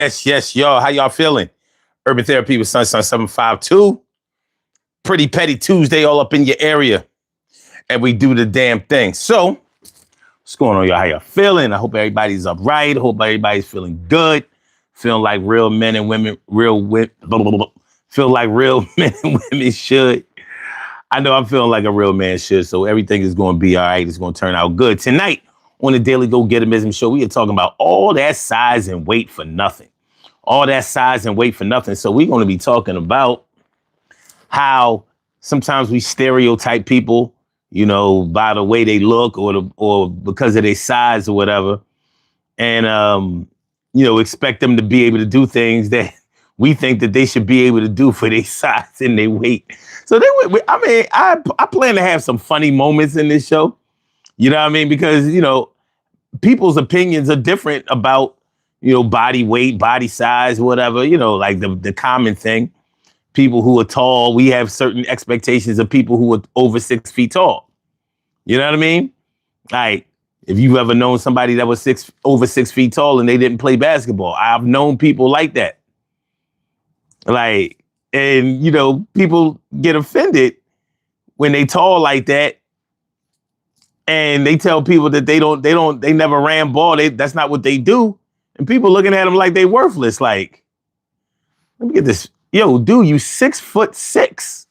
Yes, y'all. How y'all feeling? Urban Therapy with Sunshine 752. Pretty Petty Tuesday all up in your area. And we do the damn thing. So, what's going on, y'all? How y'all feeling? I hope everybody's up right. I hope everybody's feeling good. Feeling like real men and women, feel like real men and women should. I know I'm feeling like a real man should, so everything is going to be all right. It's going to turn out good. Tonight on the Daily Go Getimism Show, we are talking about all that size and weight for nothing. All that size and weight for nothing. So we're going to be talking about how sometimes we stereotype people, you know, by the way they look or because of their size or whatever. And, you know, expect them to be able to do things that we think that they should be able to do for their size and their weight. So I plan to have some funny moments in this show. You know what I mean? Because, you know, people's opinions are different about, you know, body weight, body size, whatever, you know, like the common thing. People who are tall, we have certain expectations of people who are over 6 feet tall. You know what I mean? Like, if you've ever known somebody that was over 6 feet tall and they didn't play basketball, I've known people like that. Like, and, you know, people get offended when they tall like that. And they tell people that they never ran ball. That's not what they do. And people looking at them like they worthless. Like, let me get this. Yo, dude, you 6'6"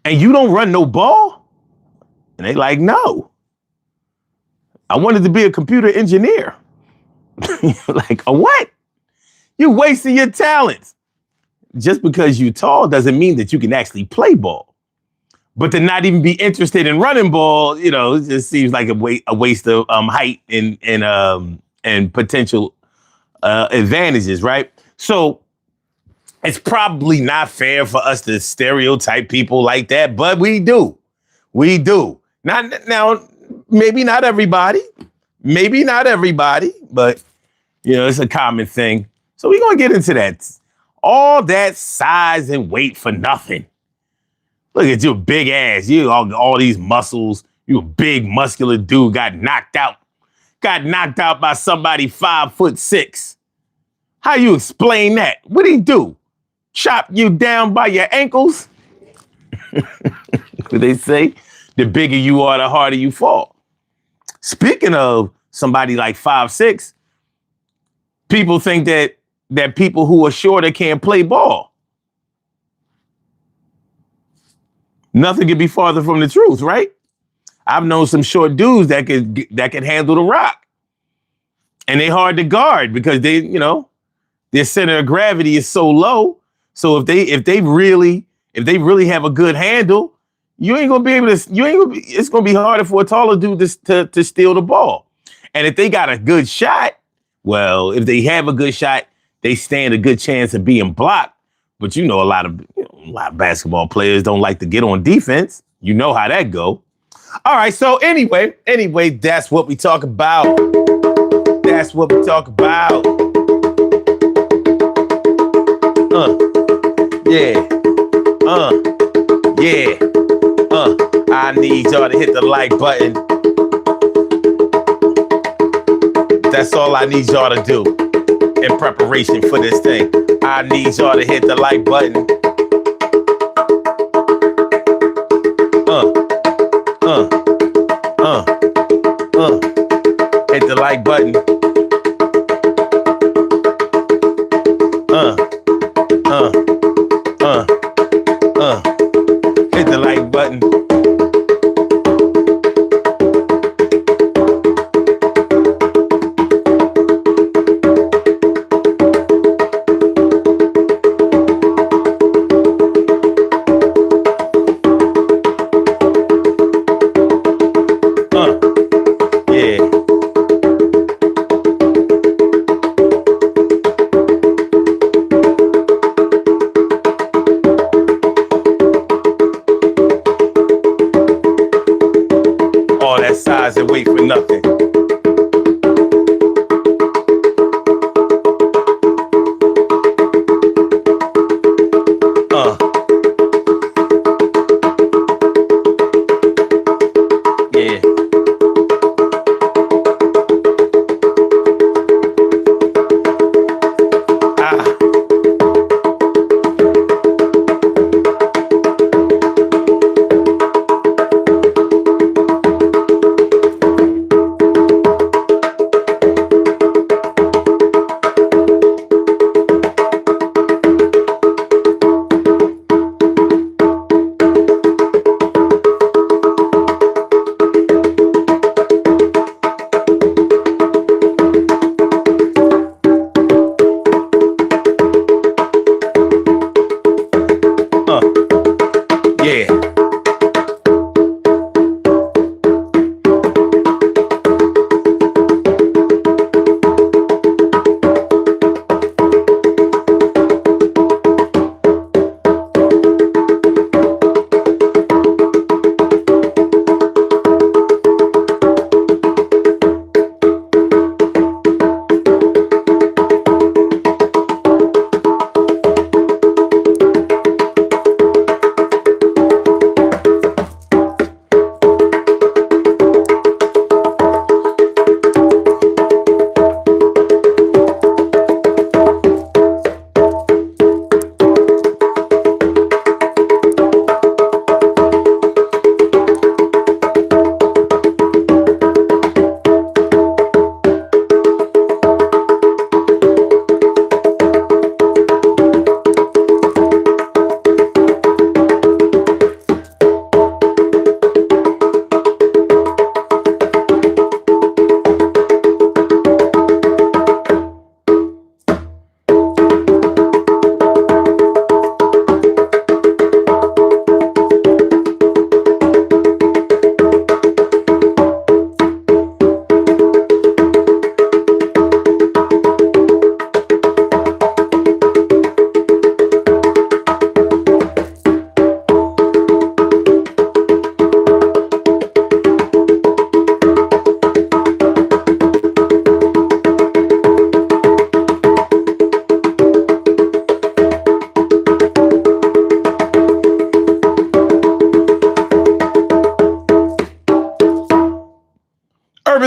and you don't run no ball? And they like, no. I wanted to be a computer engineer. Like, a what? You wasting your talents. Just because you're tall doesn't mean that you can actually play ball. But to not even be interested in running ball, you know, it just seems like a waste of height and potential advantages, right? So it's probably not fair for us to stereotype people like that, but we do. We do. Now, maybe not everybody, but, you know, it's a common thing. So we're going to get into that. All that size and weight for nothing. Look at your big ass. You all these muscles. You a big muscular dude got knocked out by somebody 5'6". How you explain that? What'd he do? Chop you down by your ankles? What they say? The bigger you are, the harder you fall. Speaking of somebody like 5'6", people think that people who are shorter can't play ball. Nothing could be farther from the truth, right? I've known some short dudes that could handle the rock. And they hard to guard because they, you know, their center of gravity is so low. So if they really have a good handle, it's gonna be harder for a taller dude to steal the ball. And if they got a good shot, well, if they have a good shot, they stand a good chance of being blocked. But you know, a lot of basketball players don't like to get on defense. You know how that go. All right. So anyway, that's what we talk about. That's what we talk about. Yeah. I need y'all to hit the like button. That's all I need y'all to do in preparation for this thing. I need y'all to hit the like button. Hit the like button. Hit the like button.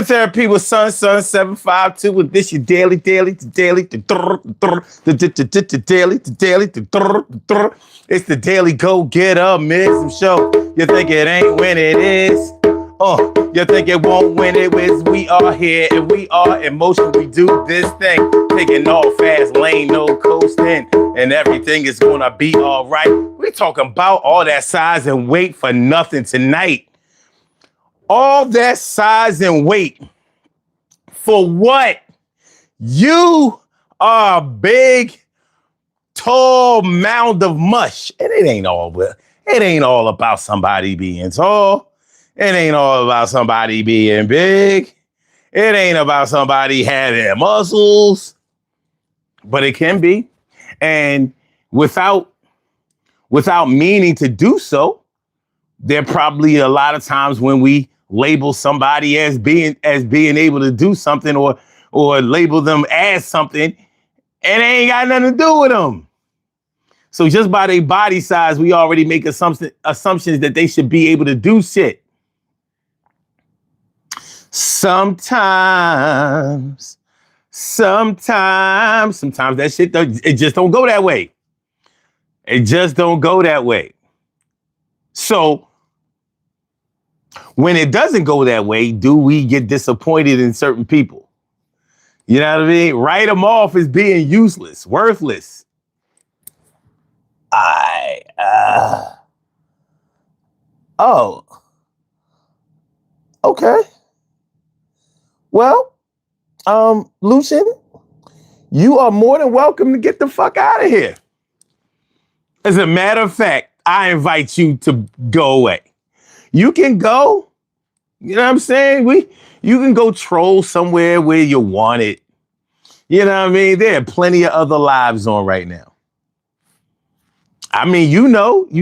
Therapy with Son 752 with this your daily. It's the daily go get up, mix some show. You think it ain't when it is. You think it won't when it is. We are here and we are in motion. We do this thing, taking all fast lane, no coasting, and everything is gonna be all right. We talking about all that size and weight for nothing tonight. All that size and weight for what? You are a big, tall mound of mush. And it ain't all about somebody being tall. It ain't all about somebody being big. It ain't about somebody having muscles. But it can be. And without meaning to do so, there are probably a lot of times when we label somebody as being able to do something or label them as something, and it ain't got nothing to do with them. So just by their body size, we already make assumptions that they should be able to do shit. Sometimes that shit, it just don't go that way. It just don't go that way. So when it doesn't go that way, do we get disappointed in certain people? You know what I mean? Write them off as being useless, worthless. Okay. Well, Lucian, you are more than welcome to get the fuck out of here. As a matter of fact, I invite you to go away. You can go. You know what I'm saying? You can go troll somewhere where you want it. You know what I mean? There are plenty of other lives on right now. I mean, you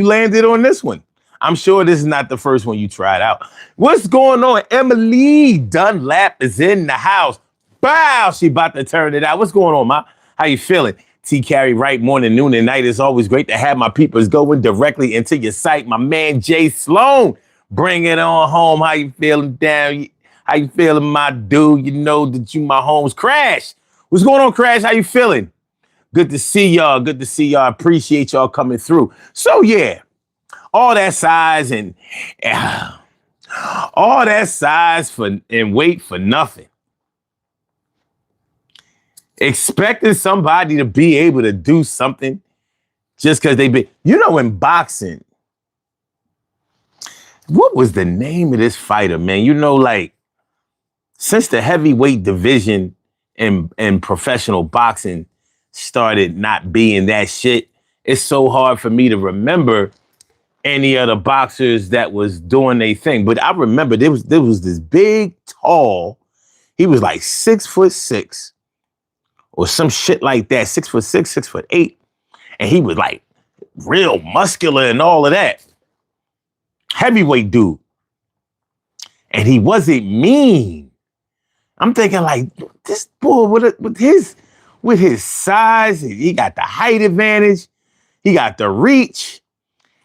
landed on this one. I'm sure this is not the first one you tried out. What's going on? Emily Dunlap is in the house. Bow, she about to turn it out. What's going on, ma? How you feeling? T. Carey, right, morning, noon, and night. It's always great to have my peoples going directly into your site. My man, Jay Sloan. Bring it on home. How you feeling down? How you feeling, my dude? You know that you my homes. Crash. What's going on, Crash? How you feeling? Good to see y'all. Good to see y'all. Appreciate y'all coming through. So yeah, all that size and weight for nothing. Expecting somebody to be able to do something just because in boxing. What was the name of this fighter, man? Since the heavyweight division in professional boxing started not being that shit, it's so hard for me to remember any other boxers that was doing their thing. But I remember there was this big, tall, he was like 6'6" or some shit like that, 6'6", 6'8", and he was like real muscular and all of that. Heavyweight dude. And he wasn't mean. I'm thinking like, this boy with his size, he got the height advantage, he got the reach,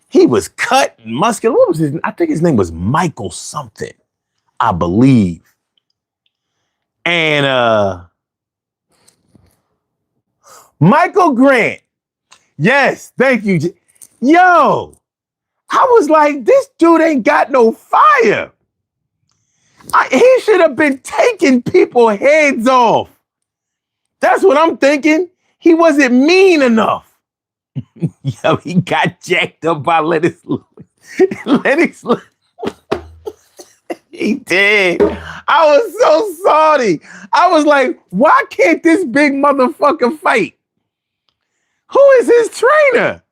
he was cut and muscular. What was his? I think his name was Michael something, I believe. And Michael Grant. Yes, thank you. Yo, I was like, this dude ain't got no fire. He should have been taking people's heads off. That's what I'm thinking. He wasn't mean enough. Yo, he got jacked up by Lennox Lewis. Lennox Lewis. He did. I was so sorry. I was like, why can't this big motherfucker fight? Who is his trainer?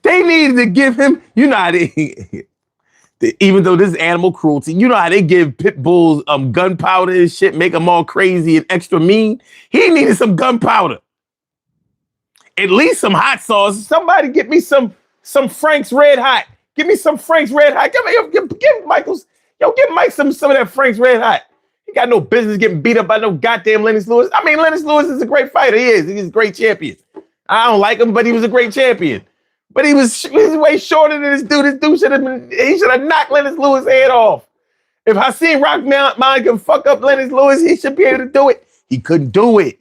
They needed to give him, you know how they, even though this is animal cruelty, you know how they give pit bulls gunpowder and shit, make them all crazy and extra mean? He needed some gunpowder. At least some hot sauce. Somebody get me some Frank's Red Hot. Give me some Frank's Red Hot. Give Mike some of that Frank's Red Hot. He got no business getting beat up by no goddamn Lennox Lewis. I mean, Lennox Lewis is a great fighter. He is. He's a great champion. I don't like him, but he was a great champion. But he was way shorter than this dude. This dude should have knocked Lennox Lewis' head off. If Hakeem Rahman can fuck up Lennox Lewis, he should be able to do it. He couldn't do it.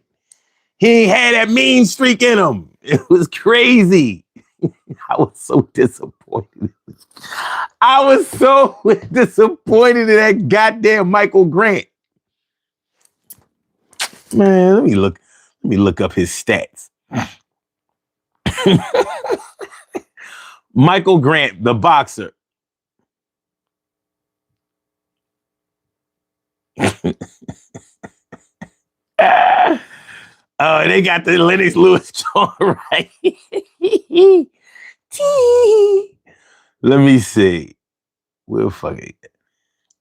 He ain't had that mean streak in him. It was crazy. I was so disappointed. I was so disappointed in that goddamn Michael Grant. Man, let me look up his stats. Michael Grant, the boxer. Oh, they got the Lennox Lewis joint right. Let me see. We'll fucking.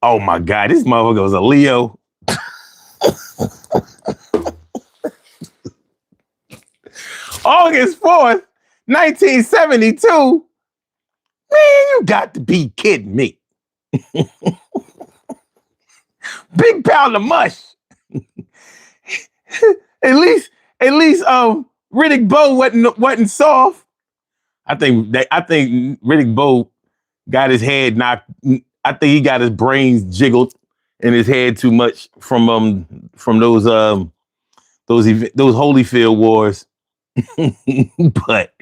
Oh my God, this motherfucker was a Leo. August 4th, 1972. Man, you got to be kidding me. Big pound of mush. At least Riddick Bowe wasn't soft. I think Riddick Bowe got his head knocked. I think he got his brains jiggled in his head too much from those Holyfield wars. But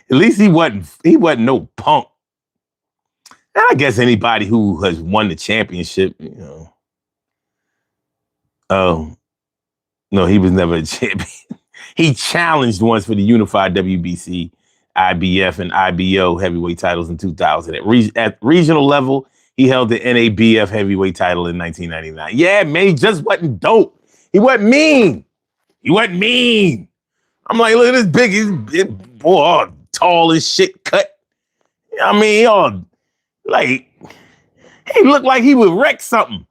at least he wasn't no punk. And I guess anybody who has won the championship, you know. Oh, no, he was never a champion. He challenged once for the unified WBC, IBF, and IBO heavyweight titles in 2000. At regional level, he held the NABF heavyweight title in 1999. Yeah, man, he just wasn't dope. He wasn't mean. I'm like, look at this big, boy, all tall as shit cut. I mean, he looked like he would wreck something.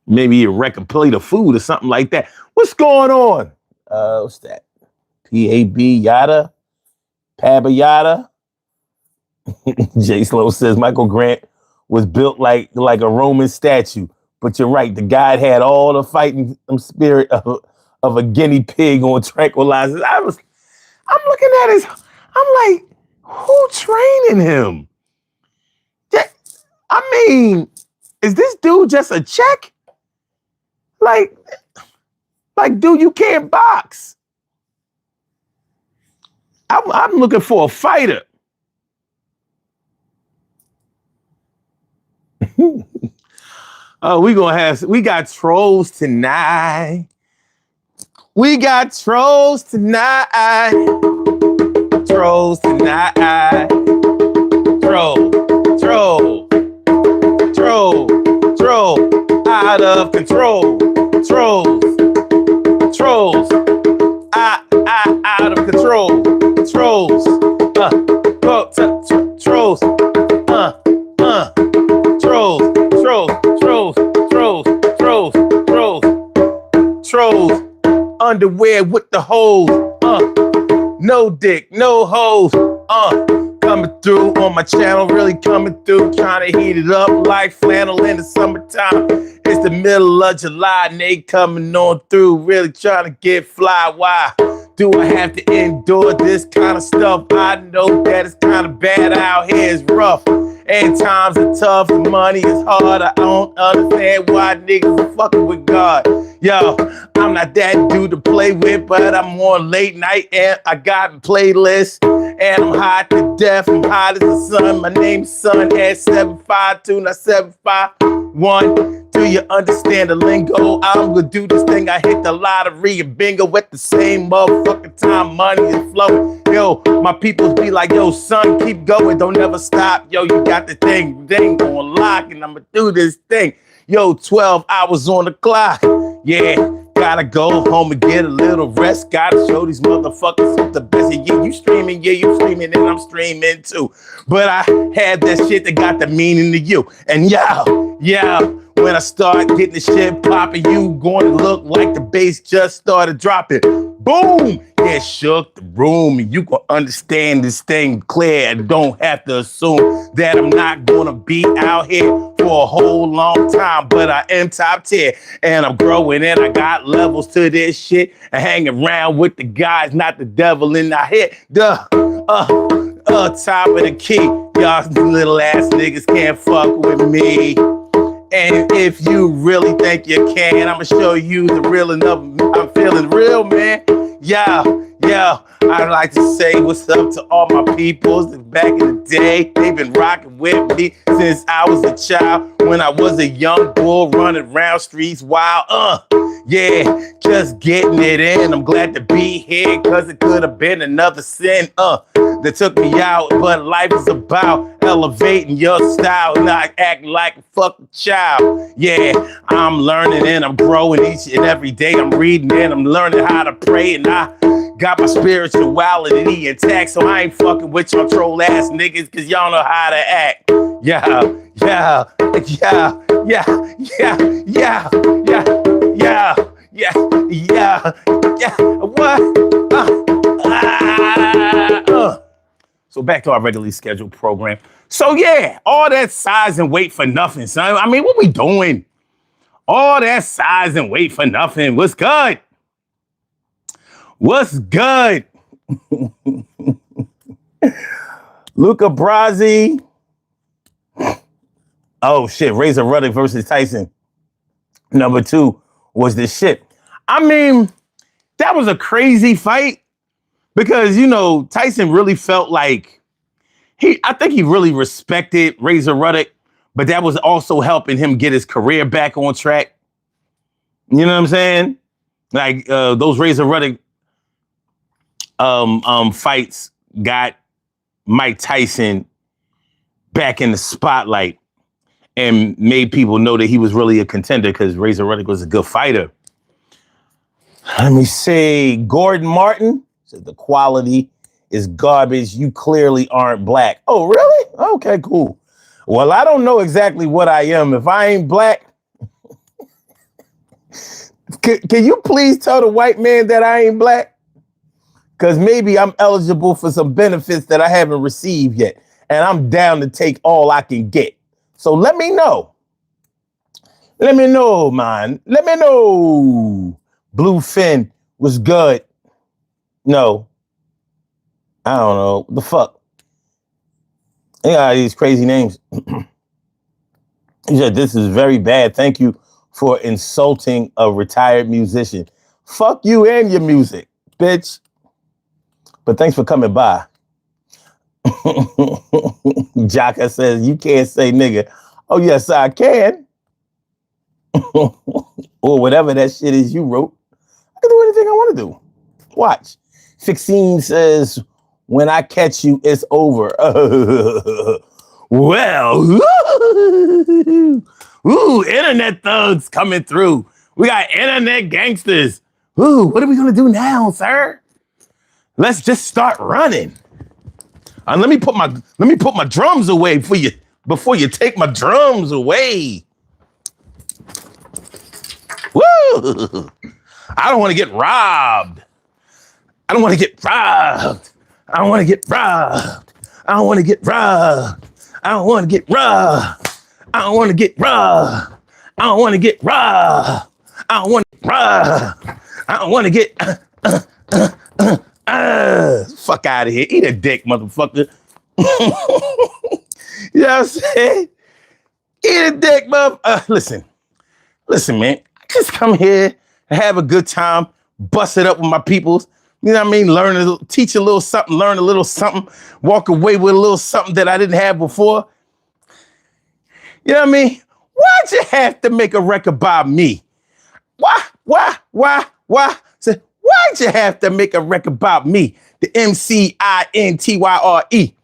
Maybe he'd wreck a plate of food or something like that. What's going on? What's that? P-A-B yada? Paba yada? J Slow says Michael Grant was built like a Roman statue. But you're right, the guy had all the fighting spirit of a guinea pig on tranquilizers. I'm looking at I'm like, who training him? I mean, is this dude just a check? Like, dude, you can't box. I'm looking for a fighter. Oh, we got trolls tonight. We got trolls tonight. Trolls tonight. Troll. Out of control. Trolls. Out of control. Trolls. Trolls. Underwear with the holes. No dick, no hoes. Coming through on my channel, really coming through, trying to heat it up like flannel in the summertime. It's the middle of July and they coming on through, really trying to get fly. Why do I have to endure this kind of stuff? I know that it's kind of bad out here, it's rough. And times are tough, the money is hard. I don't understand why niggas are fucking with God. Yo, I'm not that dude to play with, but I'm on late night and I got playlists. And I'm hot to death, I'm hot as the sun. My name's Son at 752, not 751. Do you understand the lingo? I'm gonna do this thing. I hit the lottery and bingo at the same motherfucking time. Money is flowing. Yo, my peoples be like, yo, son, keep going. Don't ever stop. Yo, you got the thing on lock and I'ma do this thing. Yo, 12 hours on the clock. Yeah, gotta go home and get a little rest. Gotta show these motherfuckers who's the best. Yeah, you streaming, and I'm streaming too. But I had that shit that got the meaning to you. And yo, when I start getting the shit popping, you gonna look like the bass just started dropping. Boom! Yeah, shook the room, and you gonna understand this thing clear and don't have to assume that I'm not gonna be out here for a whole long time, but I am top tier and I'm growing and I got levels to this shit and hanging around with the guys, not the devil in the head. top of the key. Y'all little ass niggas can't fuck with me. And if you really think you can, I'ma show you the real enough. I'm feeling real, man. Yeah, I'd like to say what's up to all my peoples back in the day. They've been rocking with me since I was a child. When I was a young bull running around streets wild. Yeah, just getting it in. I'm glad to be here, cause it could have been another sin that took me out. But life is about elevating your style, not acting like a fucking child. Yeah, I'm learning and I'm growing each and every day. I'm reading and I'm learning how to pray, and I got my spirituality intact. So I ain't fucking with y'all troll ass niggas, cause y'all know how to act. Yeah. What? So back to our regularly scheduled program. So yeah, all that size and weight for nothing, son. I mean, what we doing? All that size and weight for nothing. What's good? What's good? Luca Brasi. Oh shit, Razor Ruddock versus Tyson. Number 2 was the shit. I mean, that was a crazy fight because, you know, Tyson really felt like I think he really respected Razor Ruddock, but that was also helping him get his career back on track. You know what I'm saying? Like those Razor Ruddock fights got Mike Tyson back in the spotlight and made people know that he was really a contender because Razor Ruddock was a good fighter. Let me say, Gordon Martin said the quality is garbage. You clearly aren't black. Oh, really? Okay, cool. Well, I don't know exactly what I am. If I ain't black, can you please tell the white man that I ain't black? Because maybe I'm eligible for some benefits that I haven't received yet. And I'm down to take all I can get. So let me know. Let me know, man. Let me know. Bluefin was good. No. I don't know. The fuck? They got these crazy names. He said, this is very bad. Thank you for insulting a retired musician. Fuck you and your music, bitch. But thanks for coming by. Jaka says, you can't say nigga. Oh, yes, I can. Or whatever that shit is you wrote. I can do anything I want to do. Watch. Fixine says, when I catch you, it's over. Well, ooh, internet thugs coming through. We got internet gangsters. Ooh, what are we gonna do now, sir? Let's just start running. Let me put my drums away for you before you take my drums away. Woo! I don't want to get robbed. I don't want to get robbed. I don't want to get robbed. I don't want to get robbed. I don't want to get robbed. I don't want to get robbed. I don't want to get robbed. I don't want to get robbed. I don't want to get fuck out of here. Eat a dick, motherfucker. You know what I'm saying? Eat a dick, motherfucker. Listen, man. I just come here and have a good time, bust it up with my peoples. You know what I mean? Teach a little something, learn a little something, walk away with a little something that I didn't have before. You know what I mean? Why'd you have to make a record about me? Why? Say, why'd you have to make a record about me? The MCINTYRE.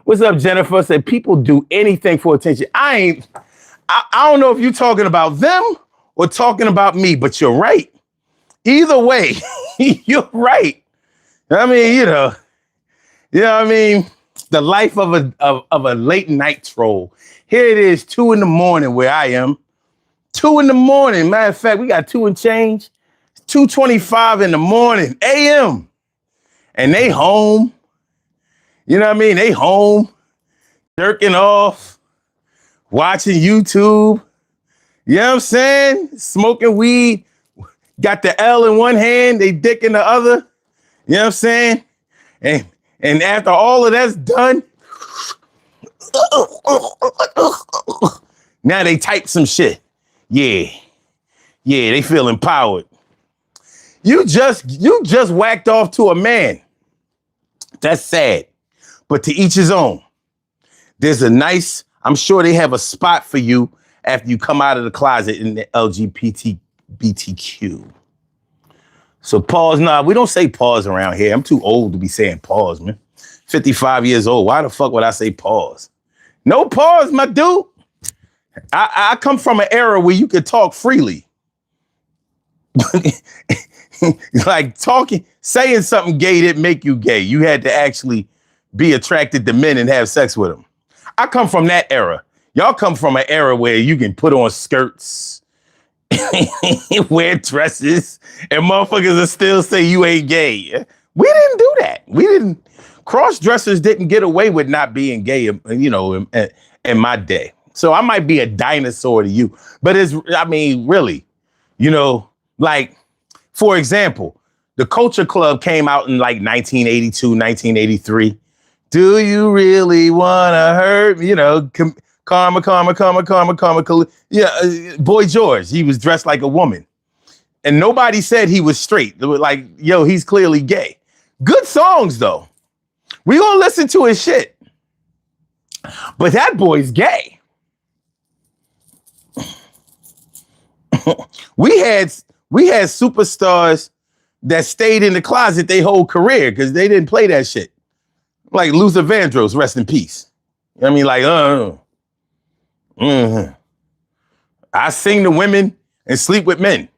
What's up, Jennifer? Said people do anything for attention. I don't know if you're talking about them or talking about me, but you're right. Either way, you're right. I mean, you know what I mean? The life of a late night troll. Here it is, 2 a.m. where I am. 2 a.m. Matter of fact, we got 2 and change. 2:25 a.m. And they home. You know what I mean? They home, jerking off, watching YouTube. You know what I'm saying? Smoking weed. Got the L in one hand, they dick in the other. You know what I'm saying? And And after all of that's done, now they type some shit. Yeah, they feel empowered. You just whacked off to a man. That's sad, but to each his own. There's I'm sure they have a spot for you after you come out of the closet in the LGBTQ. So pause. Nah, we don't say pause around here. I'm too old to be saying pause, man. 55 years old. Why the fuck would I say pause? No pause, my dude. I come from an era where you could talk freely. Like saying something gay didn't make you gay. You had to actually be attracted to men and have sex with them. I come from that era. Y'all come from an era where you can put on skirts, wear dresses, and motherfuckers will still say you ain't gay. We didn't do that. Cross-dressers didn't get away with not being gay, you know, in my day. So I might be a dinosaur to you, but really, you know, like, for example, the Culture Club came out in like 1982, 1983. Do you really want to hurt me? You know, karma. Yeah, Boy George, he was dressed like a woman. And nobody said he was straight. They were like, yo, he's clearly gay. Good songs, though. We gonna listen to his shit. But that boy's gay. We had superstars that stayed in the closet their whole career because they didn't play that shit. Like Luther Vandross, rest in peace. You know what I mean? Like, I sing to women and sleep with men,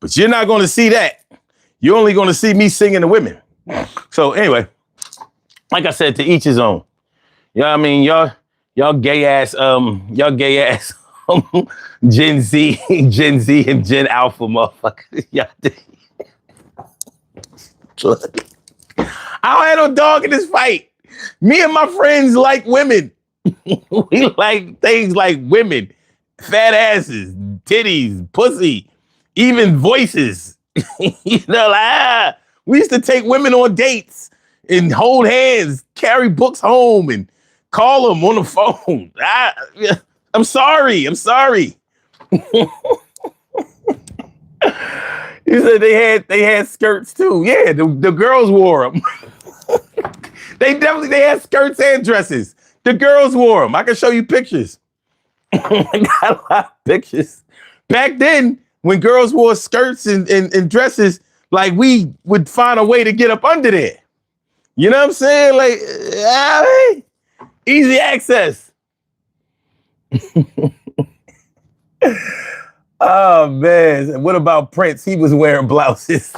but you're not going to see that. You're only going to see me singing to women. So anyway, like I said, to each his own. You know what I mean? Y'all gay ass Gen Z and Gen Alpha motherfuckers. I don't have no dog in this fight. Me and my friends like women. We like things like women, fat asses, titties, pussy, even voices. You know, like, we used to take women on dates and hold hands, carry books home, and call them on the phone. I'm sorry. You said they had skirts too. Yeah, the girls wore them. They had skirts and dresses. The girls wore them. I can show you pictures. I got a lot of pictures. Back then, when girls wore skirts and dresses, like, we would find a way to get up under there. You know what I'm saying? Like, easy access. Oh, man. What about Prince? He was wearing blouses.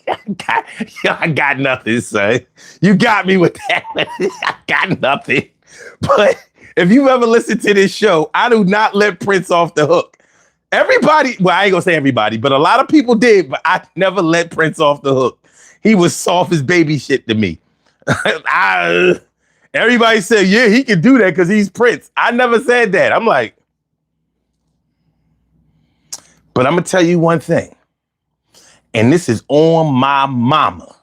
I got nothing, son. You got me with that. I got nothing. But if you ever listen to this show, I do not let Prince off the hook. Everybody, well, I ain't gonna say everybody, but a lot of people did, but I never let Prince off the hook. He was soft as baby shit to me. Everybody said, yeah, he can do that because he's Prince. I never said that. I'm like, but I'm gonna tell you one thing, and this is on my mama.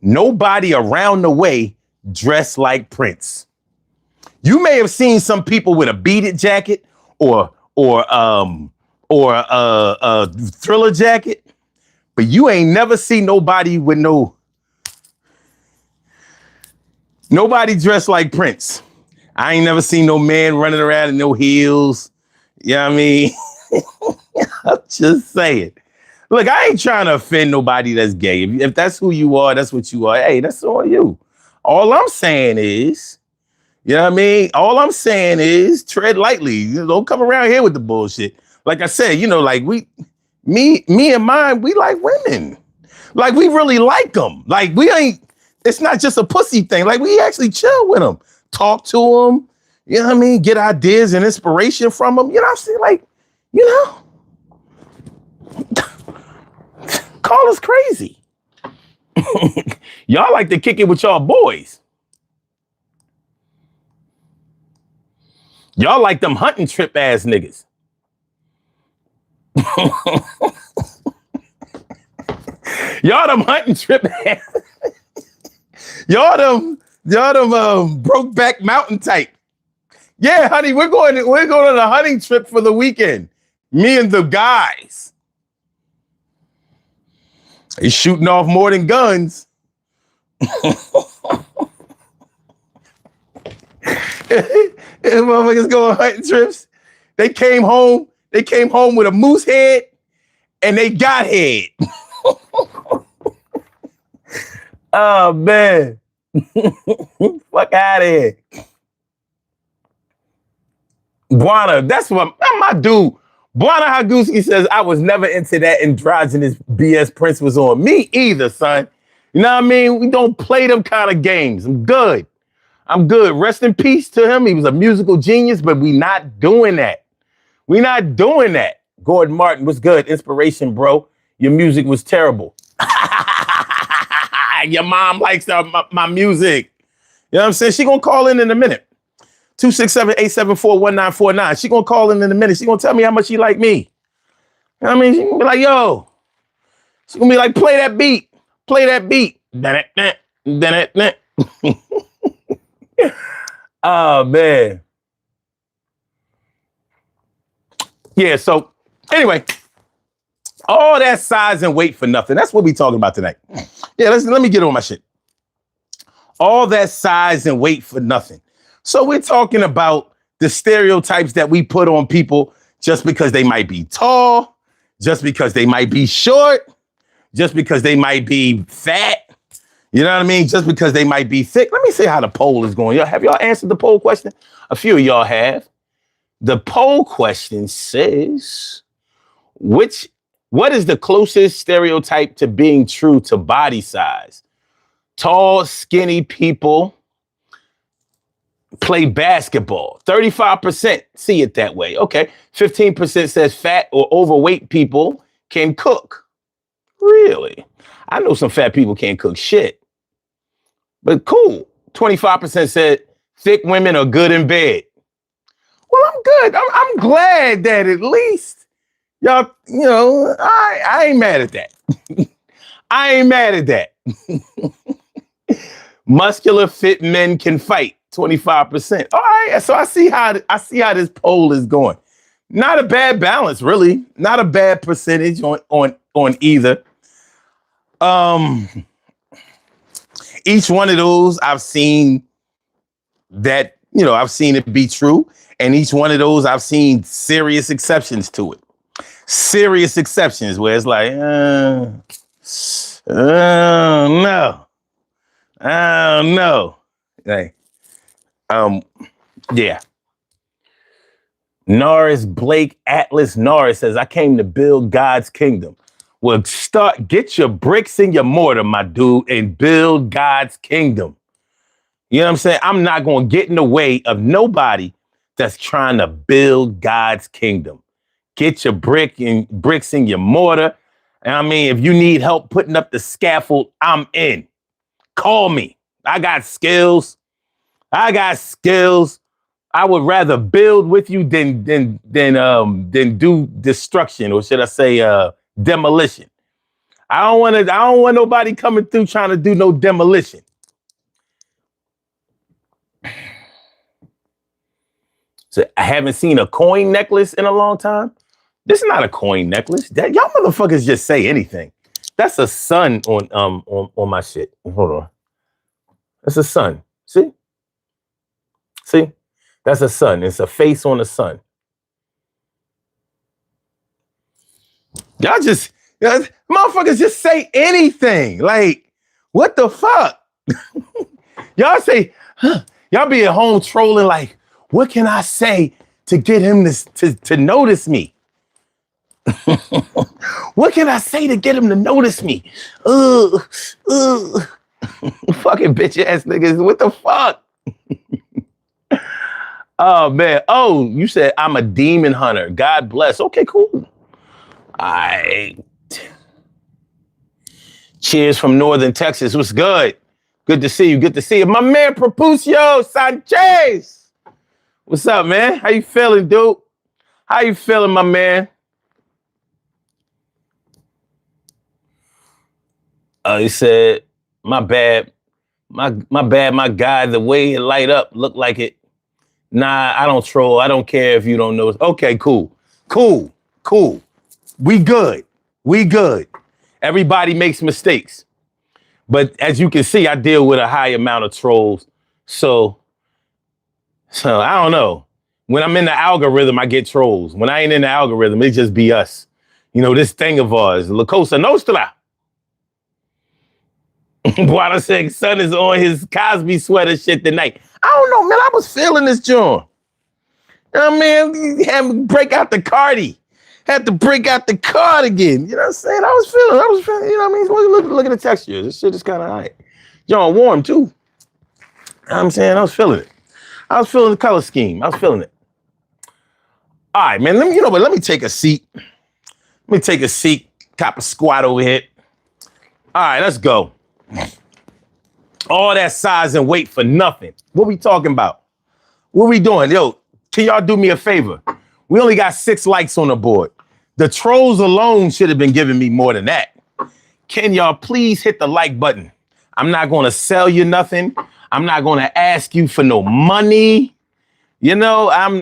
Nobody around the way dressed like Prince. You may have seen some people with a beaded jacket or a Thriller jacket, but you ain't never seen nobody with nobody dressed like Prince. I ain't never seen no man running around in no heels. You know what I mean? I'm just saying. Look, I ain't trying to offend nobody that's gay. If that's who you are, that's what you are. Hey, that's on you. All I'm saying is, you know what I mean? All I'm saying is tread lightly. You don't come around here with the bullshit. Like I said, you know, like me and mine, we like women. Like, we really like them. Like, it's not just a pussy thing. Like, we actually chill with them, talk to them, you know what I mean? Get ideas and inspiration from them. You know what I'm saying? Like, you know, call us crazy. Y'all like to kick it with y'all boys. Y'all like them hunting trip ass niggas. Y'all them hunting trip ass. Y'all them Brokeback Mountain type. Yeah, honey, we're going on a hunting trip for the weekend. Me and the guys. He's shooting off more than guns. Motherfuckers go on hunting trips. They came home with a moose head and they got head. Oh man. Fuck out of here. Buana, that's my dude. Buana Haguski says, I was never into that androgynous BS Prince was on. Me either, son. You know what I mean? We don't play them kind of games. I'm good. Rest in peace to him. He was a musical genius, but we not doing that. Gordon Martin was good. Inspiration, bro. Your music was terrible. Your mom likes my music. You know what I'm saying? She gonna call in a minute. 267-874-1949. She gonna call in a minute. She gonna tell me how much she like me. You know what I mean? She gonna be like, yo. She gonna be like, play that beat. Oh, man. Yeah, so anyway, all that size and weight for nothing. That's what we talking about tonight. Yeah, let me get on my shit. All that size and weight for nothing. So we're talking about the stereotypes that we put on people just because they might be tall, just because they might be short, just because they might be fat. You know what I mean? Just because they might be thick. Let me see how the poll is going. Have y'all answered the poll question? A few of y'all have. The poll question says, what is the closest stereotype to being true to body size? Tall, skinny people play basketball. 35% see it that way. Okay. 15% says fat or overweight people can cook. Really? I know some fat people can't cook shit. But cool. 25% said thick women are good in bed. Well, I'm good. I'm glad that at least y'all, you know, I ain't mad at that. I ain't mad at that. Muscular fit men can fight. 25%. All right. So I see how this poll is going. Not a bad balance, really. Not a bad percentage on either. Each one of those I've seen that, you know, I've seen it be true. And each one of those I've seen serious exceptions to it. Serious exceptions where it's like, no. Like, yeah. Norris Blake Atlas Norris says, I came to build God's kingdom. Well, get your bricks and your mortar, my dude, and build God's kingdom. You know what I'm saying? I'm not going to get in the way of nobody that's trying to build God's kingdom. Get your bricks and your mortar. And I mean, if you need help putting up the scaffold, I'm in. Call me. I got skills. I would rather build with you than do destruction, or should I say demolition. I don't want nobody coming through trying to do no demolition. So I haven't seen a coin necklace in a long time. This is not a coin necklace. Y'all motherfuckers just say anything. That's a sun on my shit. Hold on. That's a sun. See? That's a sun. It's a face on a sun. Motherfuckers just say anything. Like, what the fuck? Y'all say, y'all be at home trolling like, what can I say to get him to notice me? What can I say to get him to notice me? Fucking bitch ass niggas. What the fuck? Oh, man. Oh, you said I'm a demon hunter. God bless. Okay, cool. Cheers from Northern Texas. What's good? Good to see you. My man, Propucio Sanchez. What's up, man? How you feeling, dude? How you feeling, my man? He said, my bad. My bad, my guy, the way it light up looked like it. Nah, I don't troll. I don't care if you don't know. Okay, cool. Cool. Cool. We good. We good. Everybody makes mistakes. But as you can see, I deal with a high amount of trolls. So I don't know. When I'm in the algorithm, I get trolls. When I ain't in the algorithm, it just be us. You know, this thing of ours, La Cosa Nostra. Wada said son is on his Cosby sweater shit tonight. I don't know, man. I was feeling this joint. You know what I mean? Had to break out the Cardi. Had to break out the cardigan. You know what I'm saying? I was feeling, you know what I mean? Look at the texture. This shit is kind of high. John warm too. You know what I'm saying? I was feeling it. I was feeling the color scheme. I was feeling it. All right, man. Let me take a seat. Let me take a seat. Cop a squat over here. All right, let's go. All that size and weight for nothing. What we talking about? What we doing? Yo, can y'all do me a favor? We only got 6 likes on the board. The trolls alone should have been giving me more than that. Can y'all please hit the like button? I'm not going to sell you nothing. I'm not going to ask you for no money. You know,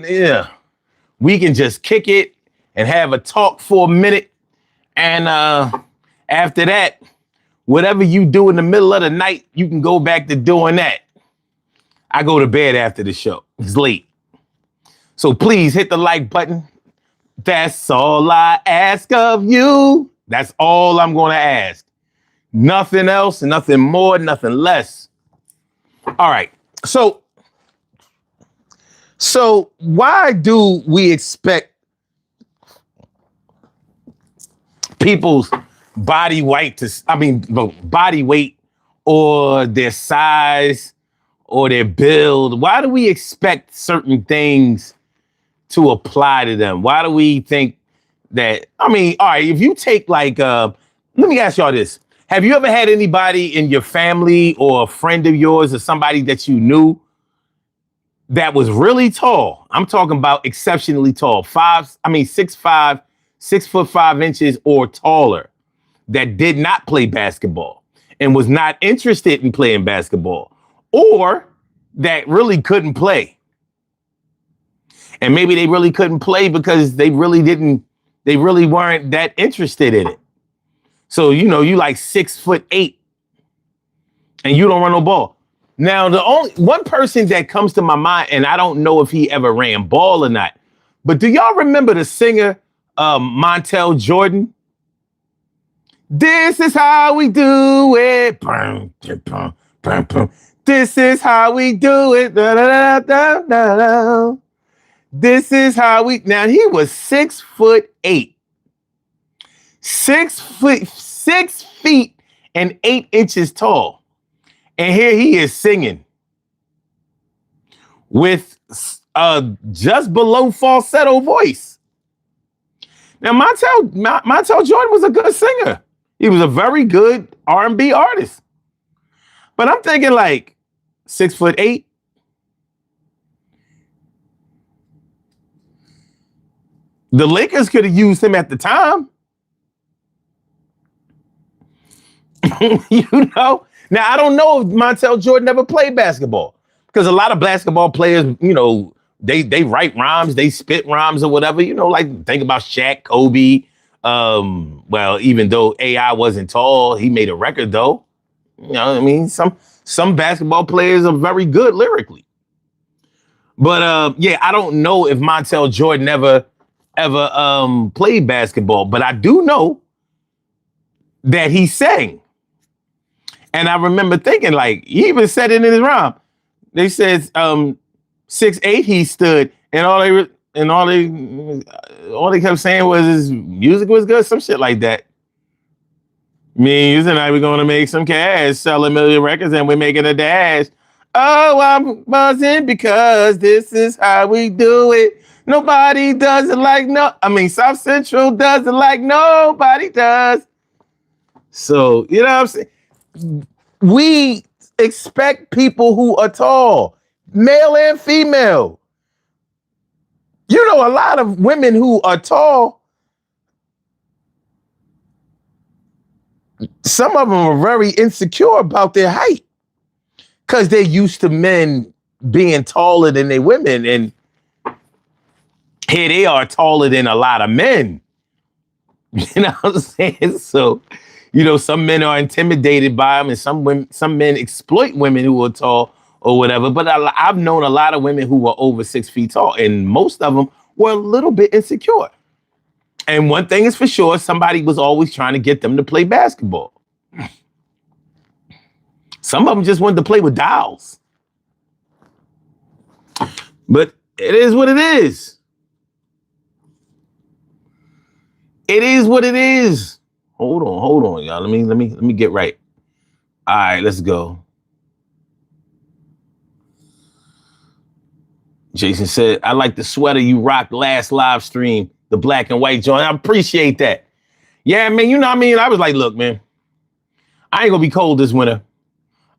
we can just kick it and have a talk for a minute. And after that, whatever you do in the middle of the night, you can go back to doing that. I go to bed after the show. It's late. So please hit the like button. That's all I ask of you. That's all I'm going to ask. Nothing else, nothing more, nothing less. All right. So why do we expect people's body weight or their size or their build? Why do we expect certain things to apply to them? Why do we think that? I mean, all right, if you take let me ask y'all this. Have you ever had anybody in your family or a friend of yours or somebody that you knew that was really tall? I'm talking about exceptionally tall, 6'5", 6'5" or taller, that did not play basketball and was not interested in playing basketball, or that really couldn't play. And maybe they really couldn't play because they really weren't that interested in it. So, you know, you like 6'8" and you don't run no ball. Now, the only one person that comes to my mind, and I don't know if he ever ran ball or not, but do y'all remember the singer Montel Jordan? This is how we do it. This is how we do it. This is how we. Now he was 6'8", 6 feet and 8 inches tall, and here he is singing with just below falsetto voice. Now Montel Jordan was a good singer. He was a very good R&B artist. But I'm thinking like 6'8". The Lakers could have used him at the time. You know? Now, I don't know if Montel Jordan ever played basketball, because a lot of basketball players, you know, they write rhymes, they spit rhymes or whatever, you know, like think about Shaq, Kobe. Well, even though AI wasn't tall, he made a record though. You know what I mean? Some basketball players are very good lyrically. But yeah, I don't know if Montel Jordan ever played basketball, but I do know that he sang. And I remember thinking, like, he even said it in his rhyme. They said 6'8" he stood, and all they kept saying was his music was good, some shit like that. Me and I, we're gonna make some cash, sell 1 million records, and we're making a dash. Oh, I'm buzzing because this is how we do it. Nobody does it like South Central does it like nobody does. So, you know what I'm saying? We expect people who are tall, male and female. You know, a lot of women who are tall, some of them are very insecure about their height. Because they're used to men being taller than they women. And here they are taller than a lot of men. You know what I'm saying? So, some men are intimidated by them, and some men exploit women who are tall or whatever. But I've known a lot of women who were over 6 feet tall, and most of them were a little bit insecure. And one thing is for sure, somebody was always trying to get them to play basketball. Some of them just wanted to play with dolls. But it is what it is. It is what it is. Hold on, y'all. Let me get right. All right, let's go. Jason said, I like the sweater you rocked last live stream, the black and white joint. I appreciate that. Yeah, man, you know what I mean? I was like, look, man, I ain't gonna be cold this winter.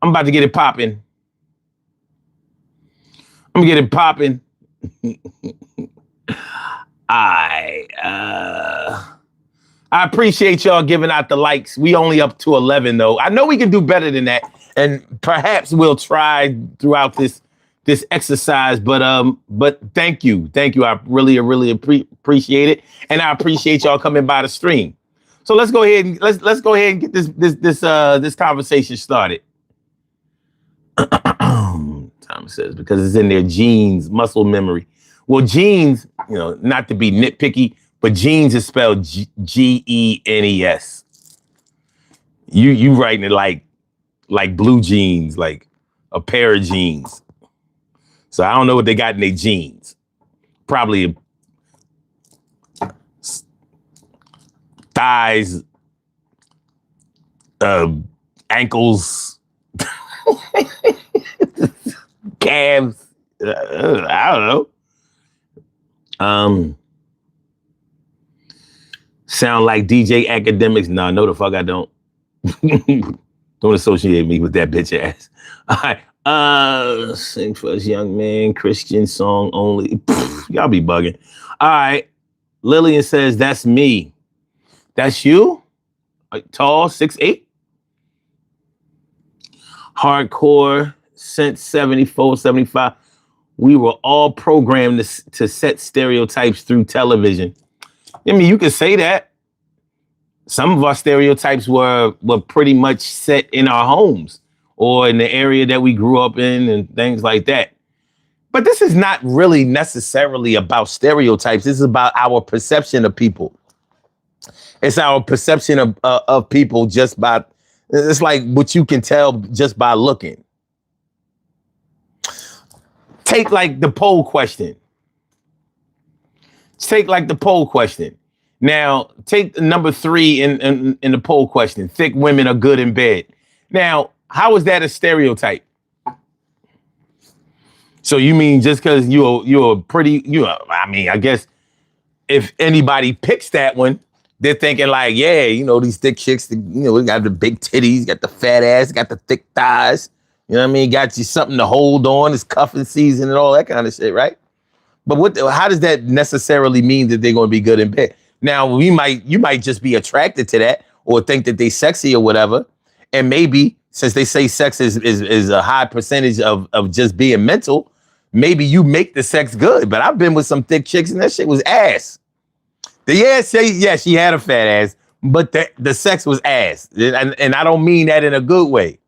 I'm about to get it popping. I'm gonna get it popping. I appreciate y'all giving out the likes. We only up to 11 though. I know we can do better than that, and perhaps we'll try throughout this exercise. But thank you. I really appreciate it, and I appreciate y'all coming by the stream. So let's go ahead and let's go ahead and get this conversation started. Tom says because it's in their genes, muscle memory. Well, genes, not to be nitpicky, but jeans is spelled G-E-N-E-S. You writing it like blue jeans, like a pair of jeans. So I don't know what they got in their jeans. Probably thighs, ankles, calves. I don't know. Sound like DJ Academics? No, the fuck I don't. Don't associate me with that bitch ass. All right. Sing for us, young man. Christian song only. Y'all be bugging. All right. Lillian says, that's me. That's you? Tall, 6'8"? Hardcore since 74, 75. We were all programmed to set stereotypes through television. I mean, you could say that. Some of our stereotypes were pretty much set in our homes or in the area that we grew up in and things like that. But this is not really necessarily about stereotypes. This is about our perception of people. It's our perception of people just by, it's like what you can tell just by looking. Take like the poll question. Now, take number 3 in the poll question. Thick women are good in bed. Now, how is that a stereotype? So you mean just because you're pretty, I mean, I guess if anybody picks that one, they're thinking like, yeah, these thick chicks, we got the big titties, got the fat ass, got the thick thighs. You know what I mean? Got you something to hold on. It's cuffing season and all that kind of shit, right? But how does that necessarily mean that they're going to be good in bed? Now, you might just be attracted to that or think that they sexy or whatever. And maybe since they say sex is a high percentage of just being mental, maybe you make the sex good. But I've been with some thick chicks and that shit was ass. She had a fat ass, but the sex was ass. And I don't mean that in a good way.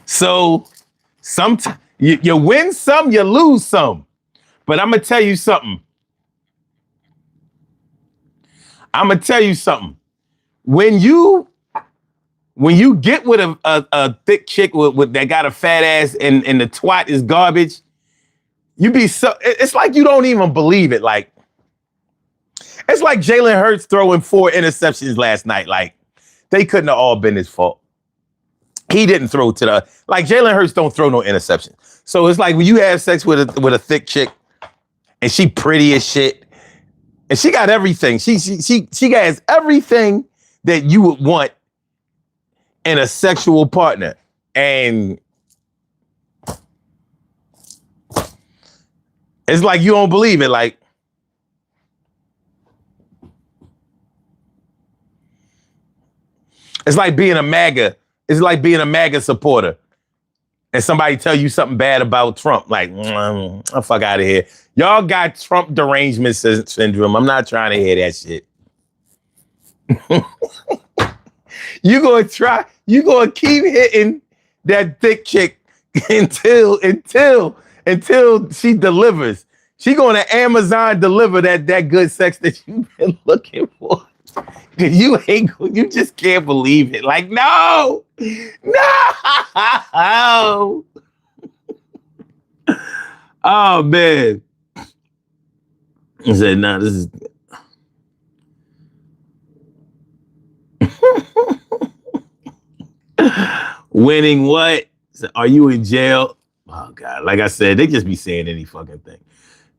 So sometimes you win some, you lose some. But I'm gonna tell you something. When you get with a thick chick with that got a fat ass and the twat is garbage, it's like you don't even believe it. Like it's like Jalen Hurts throwing 4 interceptions last night. Like they couldn't have all been his fault. He didn't throw like Jalen Hurts don't throw no interceptions. So it's like when you have sex with a thick chick and she pretty as shit and she got everything. She has everything that you would want in a sexual partner. And it's like you don't believe it. Like It's like being a MAGA. It's like being a MAGA supporter. And somebody tell you something bad about Trump. Like, oh, fuck out of here. Y'all got Trump derangement syndrome. I'm not trying to hear that shit. You gonna keep hitting that thick chick until she delivers. She gonna Amazon deliver that good sex that you've been looking for. You just can't believe it. Like, no. Oh man. I said, nah, this is winning what? Are you in jail? Oh God. Like I said, they just be saying any fucking thing.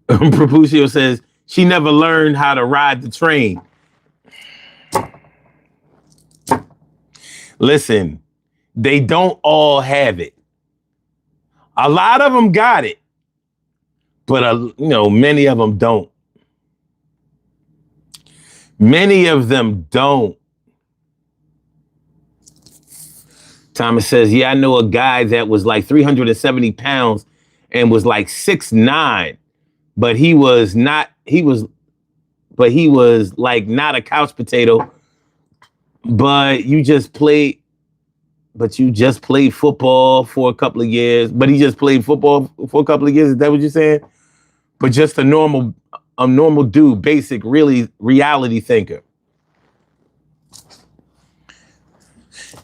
Propucio says she never learned how to ride the train. Listen, they don't all have it. A lot of them got it, but many of them don't. Many of them don't. Thomas says, yeah, I know a guy that was like 370 pounds and was like 6'9", but he was like not a couch potato. But you just played football for a couple of years. But he just played football for a couple of years. Is that what you're saying? But just a normal dude, basic, really reality thinker.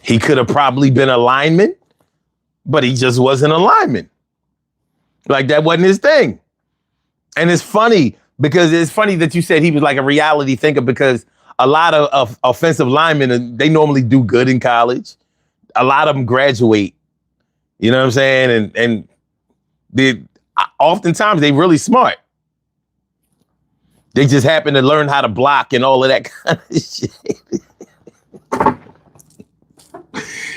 He could have probably been a lineman, but he just wasn't a lineman. Like that wasn't his thing. And it's funny that you said he was like a reality thinker, because a lot of offensive linemen, they normally do good in college. A lot of them graduate. You know what I'm saying? And oftentimes they really smart. They just happen to learn how to block and all of that kind of shit.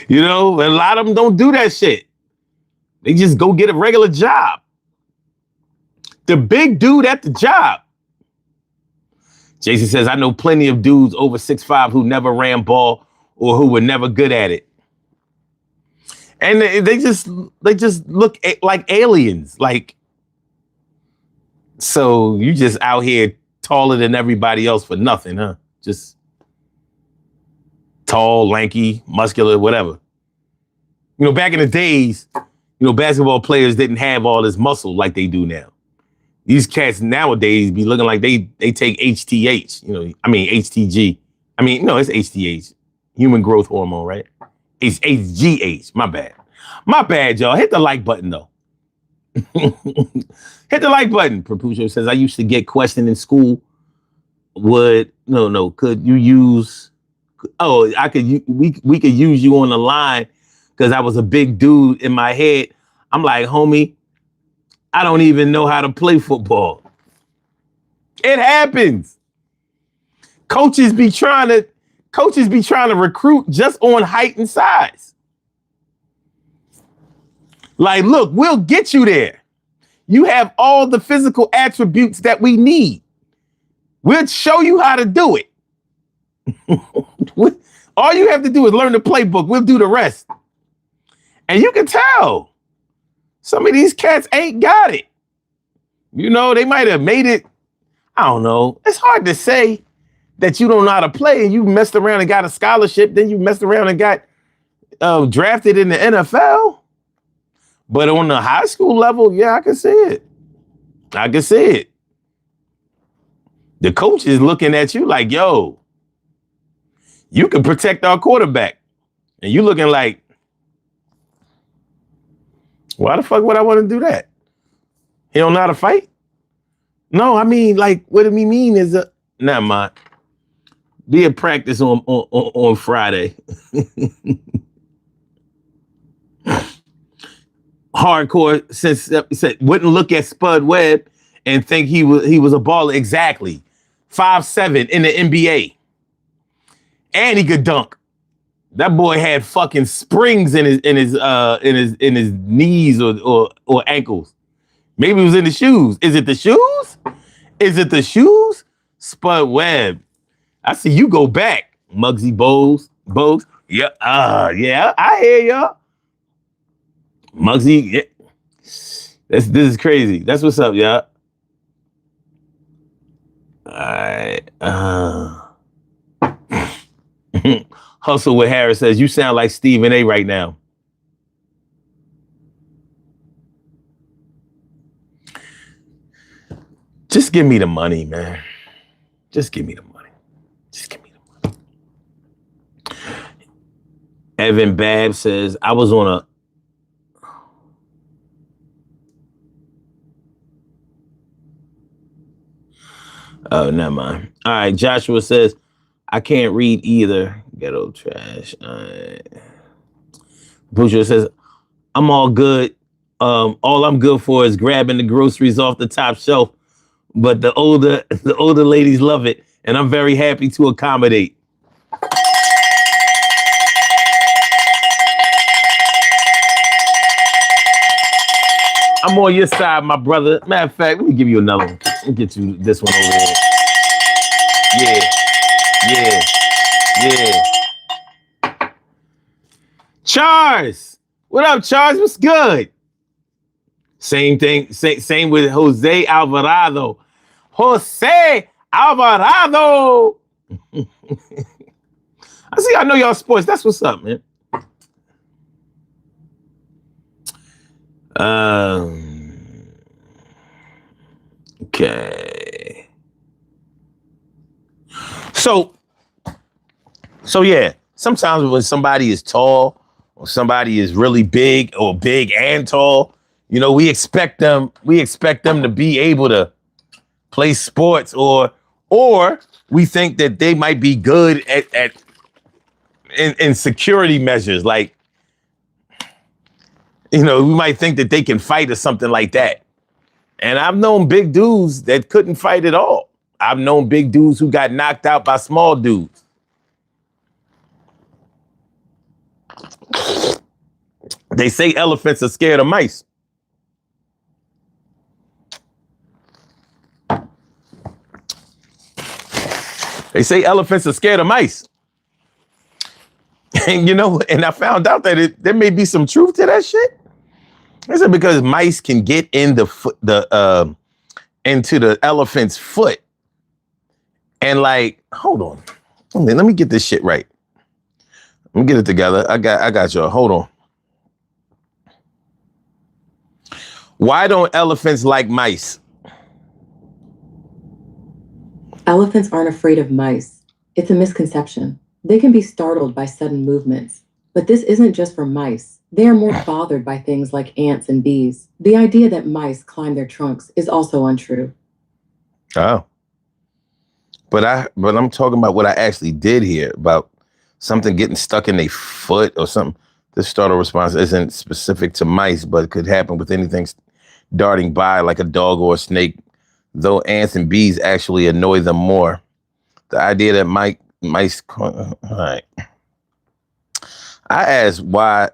You know, a lot of them don't do that shit. They just go get a regular job. The big dude at the job. Jason says, I know plenty of dudes over 6'5" who never ran ball or who were never good at it. And they just look like aliens. Like, so you just out here taller than everybody else for nothing, huh? Just tall, lanky, muscular, whatever. You know, back in the days, basketball players didn't have all this muscle like they do now. These cats nowadays be looking like they take HTH, HTG. It's HTH, human growth hormone, right? It's HGH, my bad. My bad, y'all. Hit the like button, though. Hit the like button. Propucio says, I used to get questioned in school. Could you use, we could use you on the line because I was a big dude in my head. I'm like, homie, I don't even know how to play football. It happens. Coaches be trying to recruit just on height and size. Like, look, we'll get you there. You have all the physical attributes that we need. We'll show you how to do it. All you have to do is learn the playbook. We'll do the rest. And you can tell some of these cats ain't got it. They might have made it. I don't know. It's hard to say that you don't know how to play and you messed around and got a scholarship. Then you messed around and got drafted in the NFL. But on the high school level, yeah, I can see it. The coach is looking at you like, yo, you can protect our quarterback. And you looking like, why the fuck would I want to do that? He don't know how to fight? No, what do we mean is, never mind. Be at practice on Friday. Hardcore said wouldn't look at Spud Webb and think he was a baller. Exactly. 5'7" in the NBA. And he could dunk. That boy had fucking springs in his knees or ankles. Maybe it was in the shoes. Is it the shoes? Spud Webb. I see you go back, Muggsy Bogues. Yeah, yeah, I hear y'all. Muggsy, yeah. This is crazy. That's what's up, y'all. All right. Hustle with Harris says, you sound like Stephen A right now. Just give me the money, man. Just give me the money. Just give me the money. Evan Babb says, I was on a... Oh, never mind. All right, Joshua says, I can't read either. Ghetto trash. All right. Boucher says, I'm all good. All I'm good for is grabbing the groceries off the top shelf. But the older ladies love it, and I'm very happy to accommodate. I'm on your side, my brother. Matter of fact, let me give you another one. Let me get you this one over here. Yeah. Charles, what up, Charles? What's good? Same thing. Same with Jose Alvarado. Jose Alvarado. I see. I know y'all sports. That's what's up, man. Okay. So yeah. Sometimes when somebody is tall or somebody is really big or big and tall, you know, we expect them to be able to play sports or we think that they might be good in security measures. Like, you know, we might think that they can fight or something like that. And I've known big dudes that couldn't fight at all. I've known big dudes who got knocked out by small dudes. They say elephants are scared of mice. They say elephants are scared of mice. And you know, and I found out that there may be some truth to that shit. Is it because mice can get in into the elephant's foot? And like, hold on. Let me get this shit right. Let me get it together. I got y'all. Hold on. Why don't elephants like mice? Elephants aren't afraid of mice. It's a misconception. They can be startled by sudden movements. But this isn't just for mice. They are more bothered by things like ants and bees. The idea that mice climb their trunks is also untrue. Oh. But I'm talking about what I actually did here, about something getting stuck in a foot or something. This startle response isn't specific to mice, but it could happen with anything darting by, like a dog or a snake, though ants and bees actually annoy them more. The idea that mice, all right. I asked why.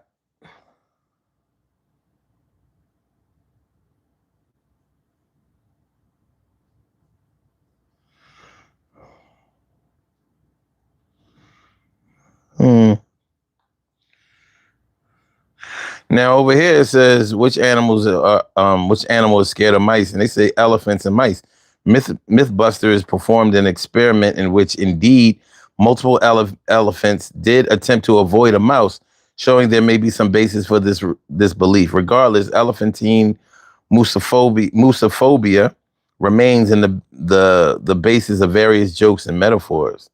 Now over here it says which animal is scared of mice, and they say elephants and mice. Mythbusters performed an experiment in which indeed multiple elephants did attempt to avoid a mouse, showing there may be some basis for this belief. Regardless, elephantine musophobia remains in the basis of various jokes and metaphors.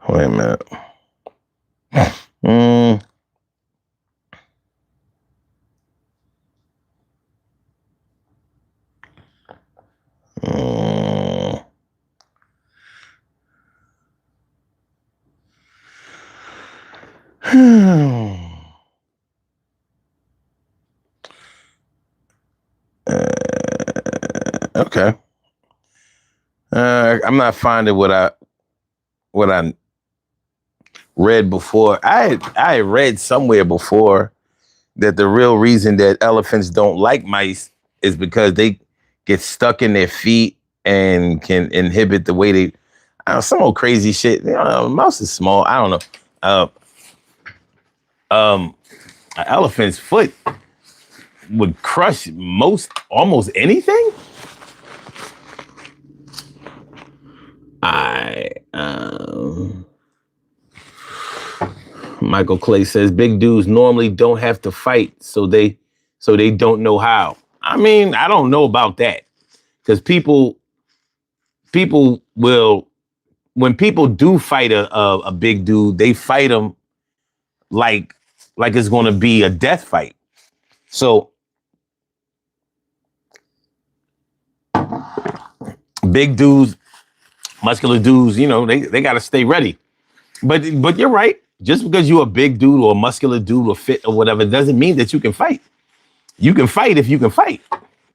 Wait a minute. Okay. I'm not finding what I read before. I read somewhere before that the real reason that elephants don't like mice is because they get stuck in their feet and can inhibit the way they, some old crazy shit. Mouse is small. I don't know. An elephant's foot would crush almost anything. Michael Clay says big dudes normally don't have to fight, so they don't know how. I mean, I don't know about that, because people will, when people do fight a big dude, they fight him like it's going to be a death fight. So big dudes, muscular dudes, they got to stay ready. But you're right. Just because you're a big dude or a muscular dude or fit or whatever doesn't mean that you can fight. You can fight if you can fight.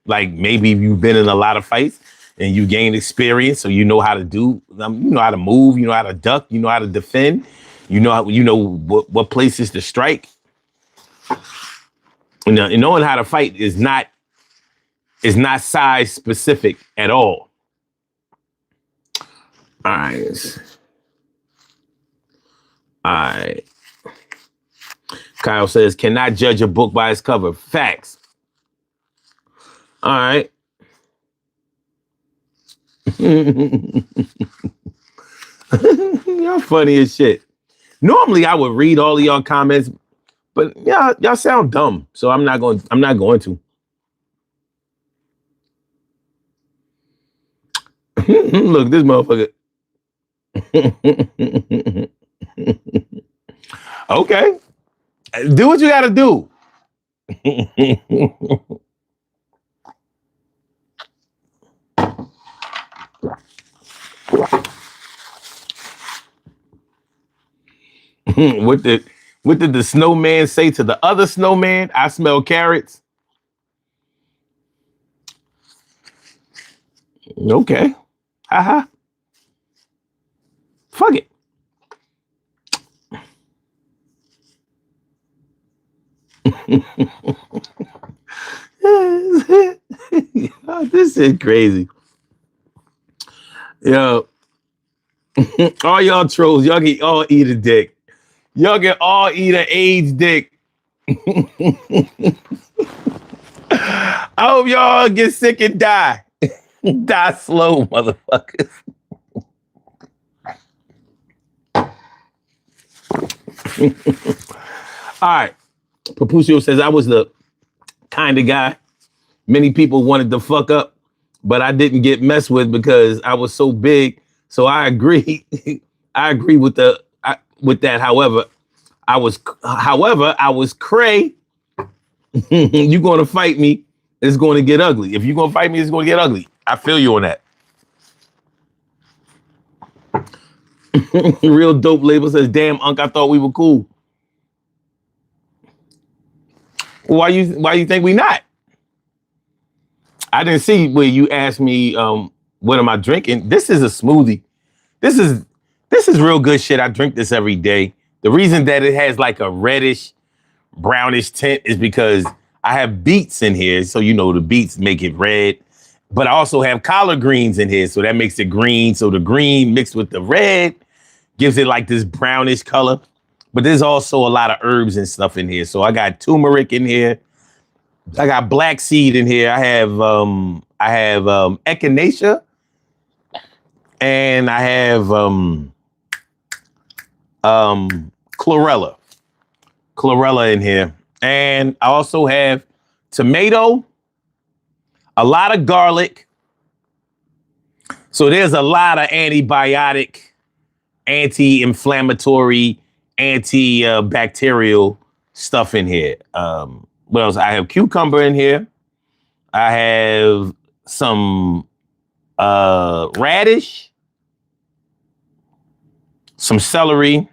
Like maybe you've been in a lot of fights and you gained experience, so you know how to do, you know how to move, you know how to duck, you know how to defend, you know what places to strike. And knowing how to fight is not size specific at all. All right. Kyle says, cannot judge a book by its cover. Facts. All right. Y'all funny as shit. Normally I would read all of y'all comments, but y'all sound dumb. So I'm not going to. Look, this motherfucker. Okay. Do what you gotta do. What did the snowman say to the other snowman? I smell carrots. Okay. Haha. Fuck it. This is crazy. Yo. All y'all trolls, y'all can all eat a dick. Y'all can all eat an AIDS dick. I hope y'all get sick and die. Die slow, motherfuckers. All right. Papucio says, I was the kind of guy many people wanted to fuck up, but I didn't get messed with because I was so big. So I agree. I agree with that. However, I was cray. You going to fight me, it's going to get ugly. If you're going to fight me, it's going to get ugly. I feel you on that. Real dope label says, damn, Unc, I thought we were cool. Why you think we not? I didn't see where you asked me, what am I drinking? This is a smoothie. This is real good shit. I drink this every day. The reason that it has like a reddish, brownish tint is because I have beets in here. So, the beets make it red. But I also have collard greens in here. So that makes it green. So the green mixed with the red gives it like this brownish color. But there's also a lot of herbs and stuff in here. So I got turmeric in here. I got black seed in here. I have echinacea. And I have chlorella in here. And I also have tomato, a lot of garlic. So there's a lot of antibiotic, anti-inflammatory, antibacterial stuff in here. What else? I have cucumber in here. I have some radish, some celery.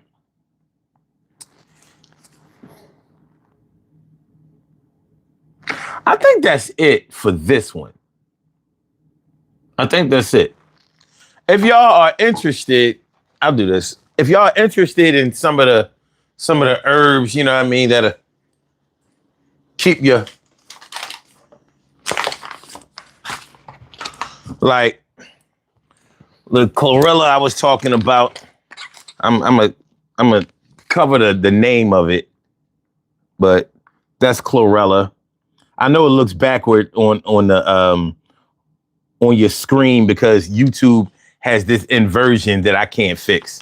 I think that's it for this one. I think that's it. If y'all are interested, I'll do this. If y'all are interested in some of the herbs, you know what I mean, that'll keep your Like the chlorella I was talking about. I'm a cover the name of it, but that's chlorella. I know it looks backward on the on your screen because YouTube has this inversion that I can't fix.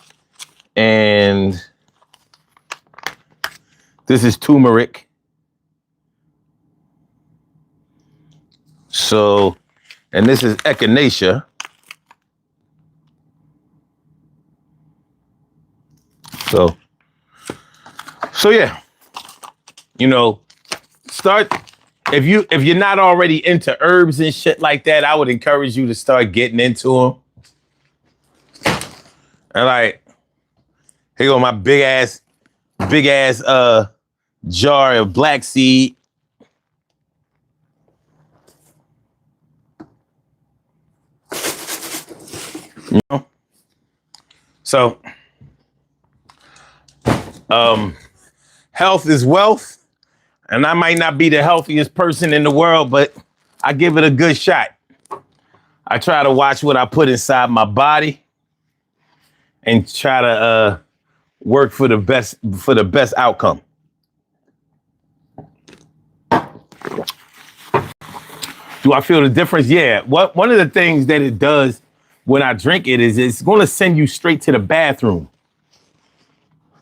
And this is turmeric. So, and this is echinacea. So yeah, you know, start if you're not already into herbs and shit like that, I would encourage you to start getting into them. And like, here go my big ass jar of black seed. You know? So health is wealth. And I might not be the healthiest person in the world, but I give it a good shot. I try to watch what I put inside my body and try to work for the best outcome. Do I feel the difference? Yeah. One of the things that it does when I drink it is it's going to send you straight to the bathroom.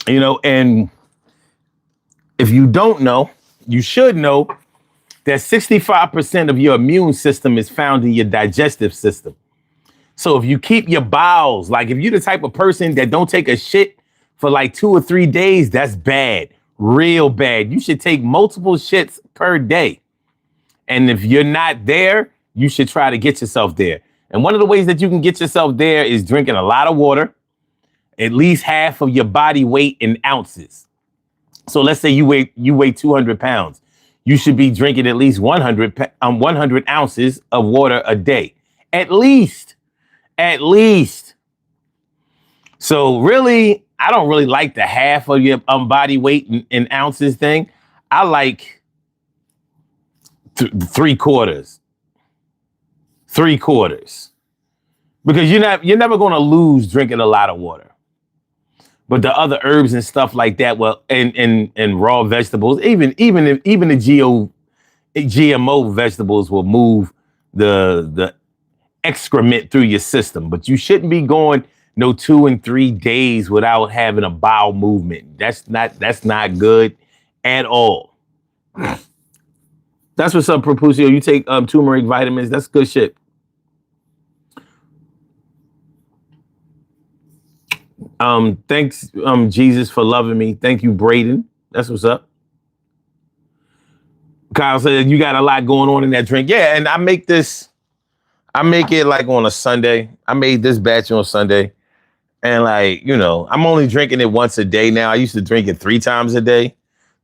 You know, and if you don't know, you should know that 65% of your immune system is found in your digestive system. So if you keep your bowels, like if you're the type of person that don't take a shit for like 2 or 3 days, that's bad, real bad. You should take multiple shits per day. And if you're not there, you should try to get yourself there. And one of the ways that you can get yourself there is drinking a lot of water, at least half of your body weight in ounces. So let's say you weigh 200 pounds. You should be drinking at least 100 ounces of water a day. At least. So really, I don't really like the half of your body weight in ounces thing. I like 3/4. 3/4. Because you're never going to lose drinking a lot of water. But the other herbs and stuff like that, well, and raw vegetables, even the GMO vegetables will move the excrement through your system. But you shouldn't be going no 2 and 3 days without having a bowel movement. That's not good at all. That's what's up, Propulsio. You take turmeric vitamins. That's good shit. Thanks, Jesus, for loving me. Thank you, Braden. That's what's up. Kyle said you got a lot going on in that drink. Yeah, and I make it like on a Sunday. I made this batch on Sunday. And like, you know, I'm only drinking it once a day now. I used to drink it 3 times a day.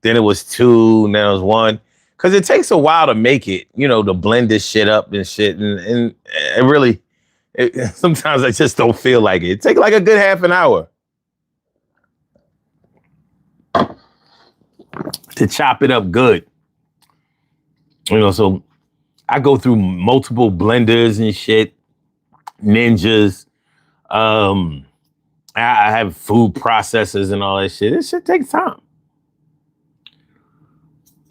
Then it was 2, now it was 1. Because it takes a while to make it, you know, to blend this shit up and shit. And it really, sometimes I just don't feel like it. It takes like a good half an hour to chop it up good. You know, so I go through multiple blenders and shit, ninjas. I have food processors and all that shit. This shit takes time.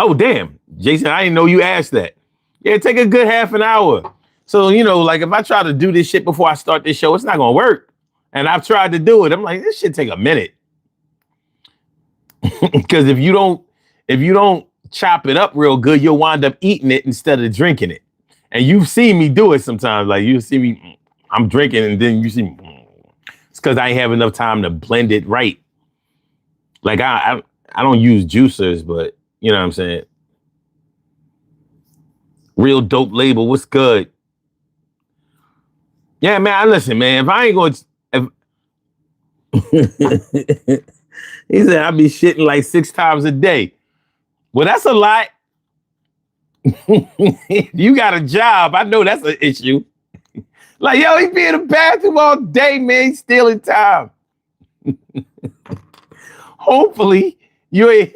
Oh, damn. Jason, I didn't know you asked that. Yeah, take a good half an hour. So, you know, like if I try to do this shit before I start this show, it's not going to work. And I've tried to do it. I'm like, this shit take a minute. Because if you don't chop it up real good, you'll wind up eating it instead of drinking it. And you've seen me do it sometimes. Like you see me, I'm drinking and then you see me. It's because I ain't have enough time to blend it right. Like I don't use juicers, but you know what I'm saying? Real dope label. What's good? Yeah, man. Listen, man. If I ain't going to... He said, I be shitting like 6 times a day. Well, that's a lot. You got a job. I know that's an issue. Like, yo, he be in the bathroom all day, man. He's stealing time. Hopefully, you're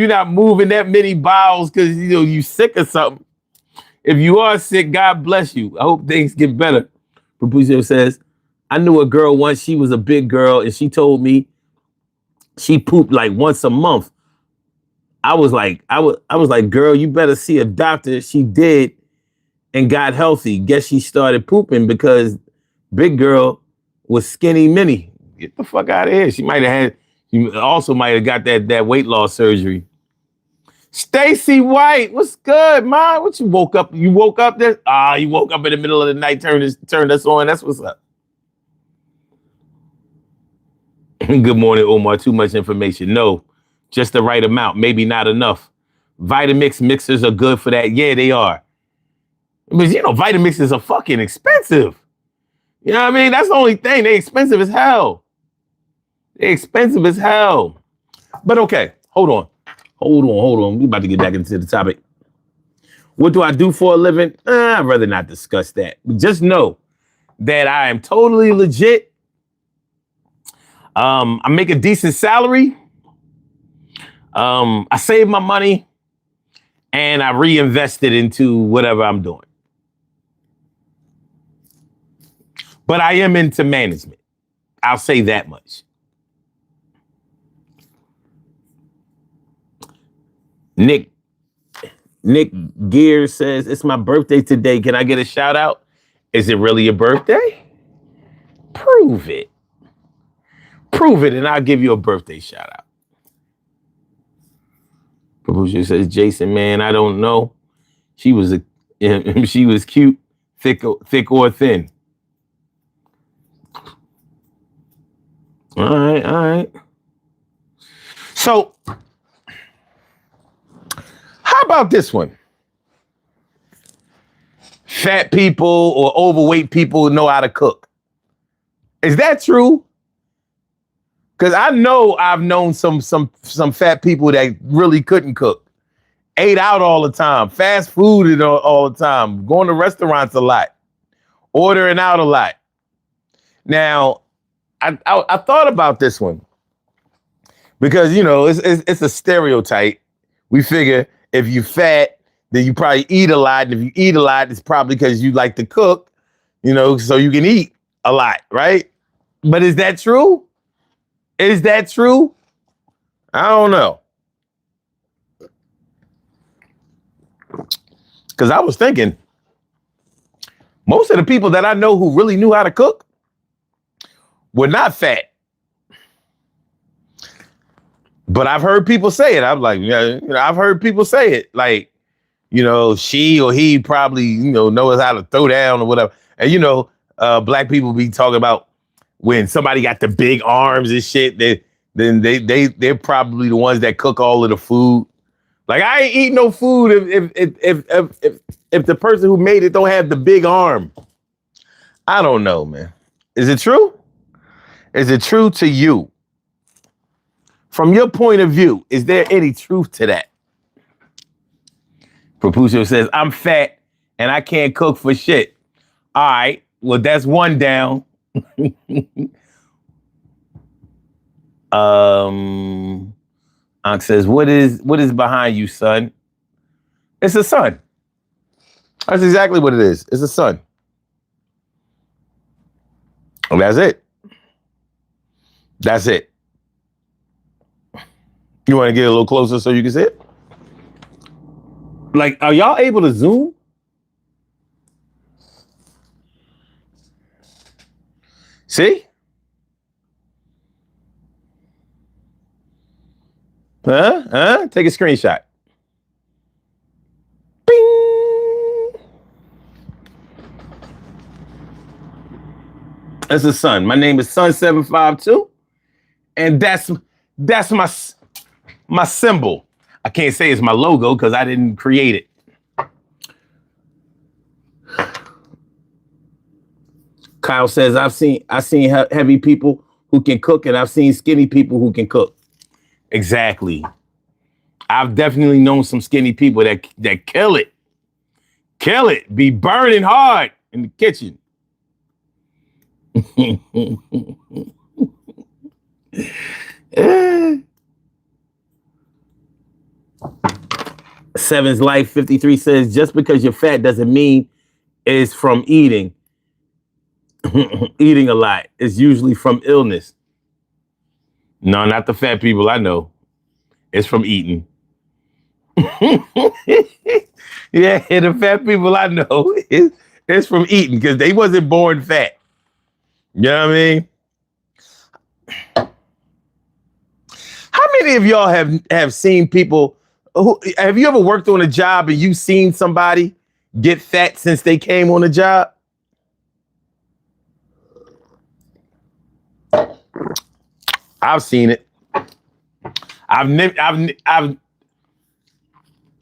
not moving that many bowels because you know you sick or something. If you are sick, God bless you. I hope things get better. Propucio says, I knew a girl once, she was a big girl, and she told me she pooped like once a month. I was like, girl, you better see a doctor. She did and got healthy. Guess she started pooping because big girl was skinny mini. Get the fuck out of here. She also might have got that weight loss surgery. Stacy White, what's good, man? What you woke up? You woke up there? You woke up in the middle of the night, turned us on. That's what's up. Good morning, Omar. Too much information. No, just the right amount. Maybe not enough. Vitamix mixers are good for that. Yeah, they are. But Vitamixes are fucking expensive. You know what I mean? That's the only thing. They expensive as hell. But okay, hold on. We about to get back into the topic. What do I do for a living? I'd rather not discuss that. Just know that I am totally legit. I make a decent salary. I save my money and I reinvest it into whatever I'm doing. But I am into management. I'll say that much. Nick Gear says, it's my birthday today. Can I get a shout out? Is it really your birthday? Prove it. And I'll give you a birthday shout out. Propucio says, Jason, man, I don't know. She was cute, thick or thin. All right. So, how about this one? Fat people or overweight people know how to cook. Is that true? Because I know I've known some fat people that really couldn't cook. Ate out all the time. Fast food all the time. Going to restaurants a lot. Ordering out a lot. Now, I thought about this one. Because, it's a stereotype. We figure if you're fat, then you probably eat a lot. And if you eat a lot, it's probably because you like to cook, so you can eat a lot, right? But is that true? I don't know. Because I was thinking, most of the people that I know who really knew how to cook were not fat. But I've heard people say it. I'm like, I've heard people say it. Like, she or he probably, knows how to throw down or whatever. And, black people be talking about when somebody got the big arms and shit, they're probably the ones that cook all of the food. Like, I ain't eat no food if the person who made it don't have the big arm. I don't know, man. Is it true? Is it true to you? From your point of view, is there any truth to that? Propucio says, I'm fat and I can't cook for shit. All right, well, that's one down. Ankh says, what is behind you, son? It's a sun. That's exactly what it is. It's a sun. And that's it. You want to get a little closer so you can see it? Like, are y'all able to zoom? See? Take a screenshot. Bing! That's the sun. My name is Sun752, and that's my symbol. I can't say it's my logo because I didn't create it. Kyle says, I've seen heavy people who can cook, and I've seen skinny people who can cook. Exactly. I've definitely known some skinny people that kill it. Be burning hard in the kitchen. Seven's Life 53 says, just because you're fat doesn't mean it's from eating. Eating a lot. It's usually from illness. No, not the fat people I know. It's from eating. Yeah, the fat people I know, it's from eating because they wasn't born fat. You know what I mean? How many of y'all have seen people have you ever worked on a job and you seen somebody get fat since they came on the job? I've seen it. I've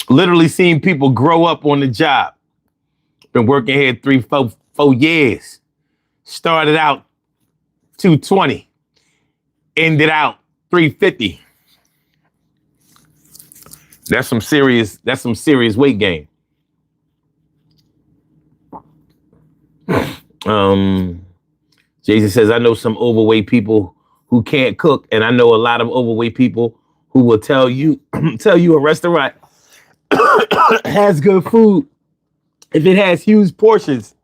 literally seen people grow up on the job. Been working here 4 years. Started out 220, ended out 350. That's some serious weight gain. Jason says, I know some overweight people who can't cook, and I know a lot of overweight people who will tell you a restaurant has good food if it has huge portions.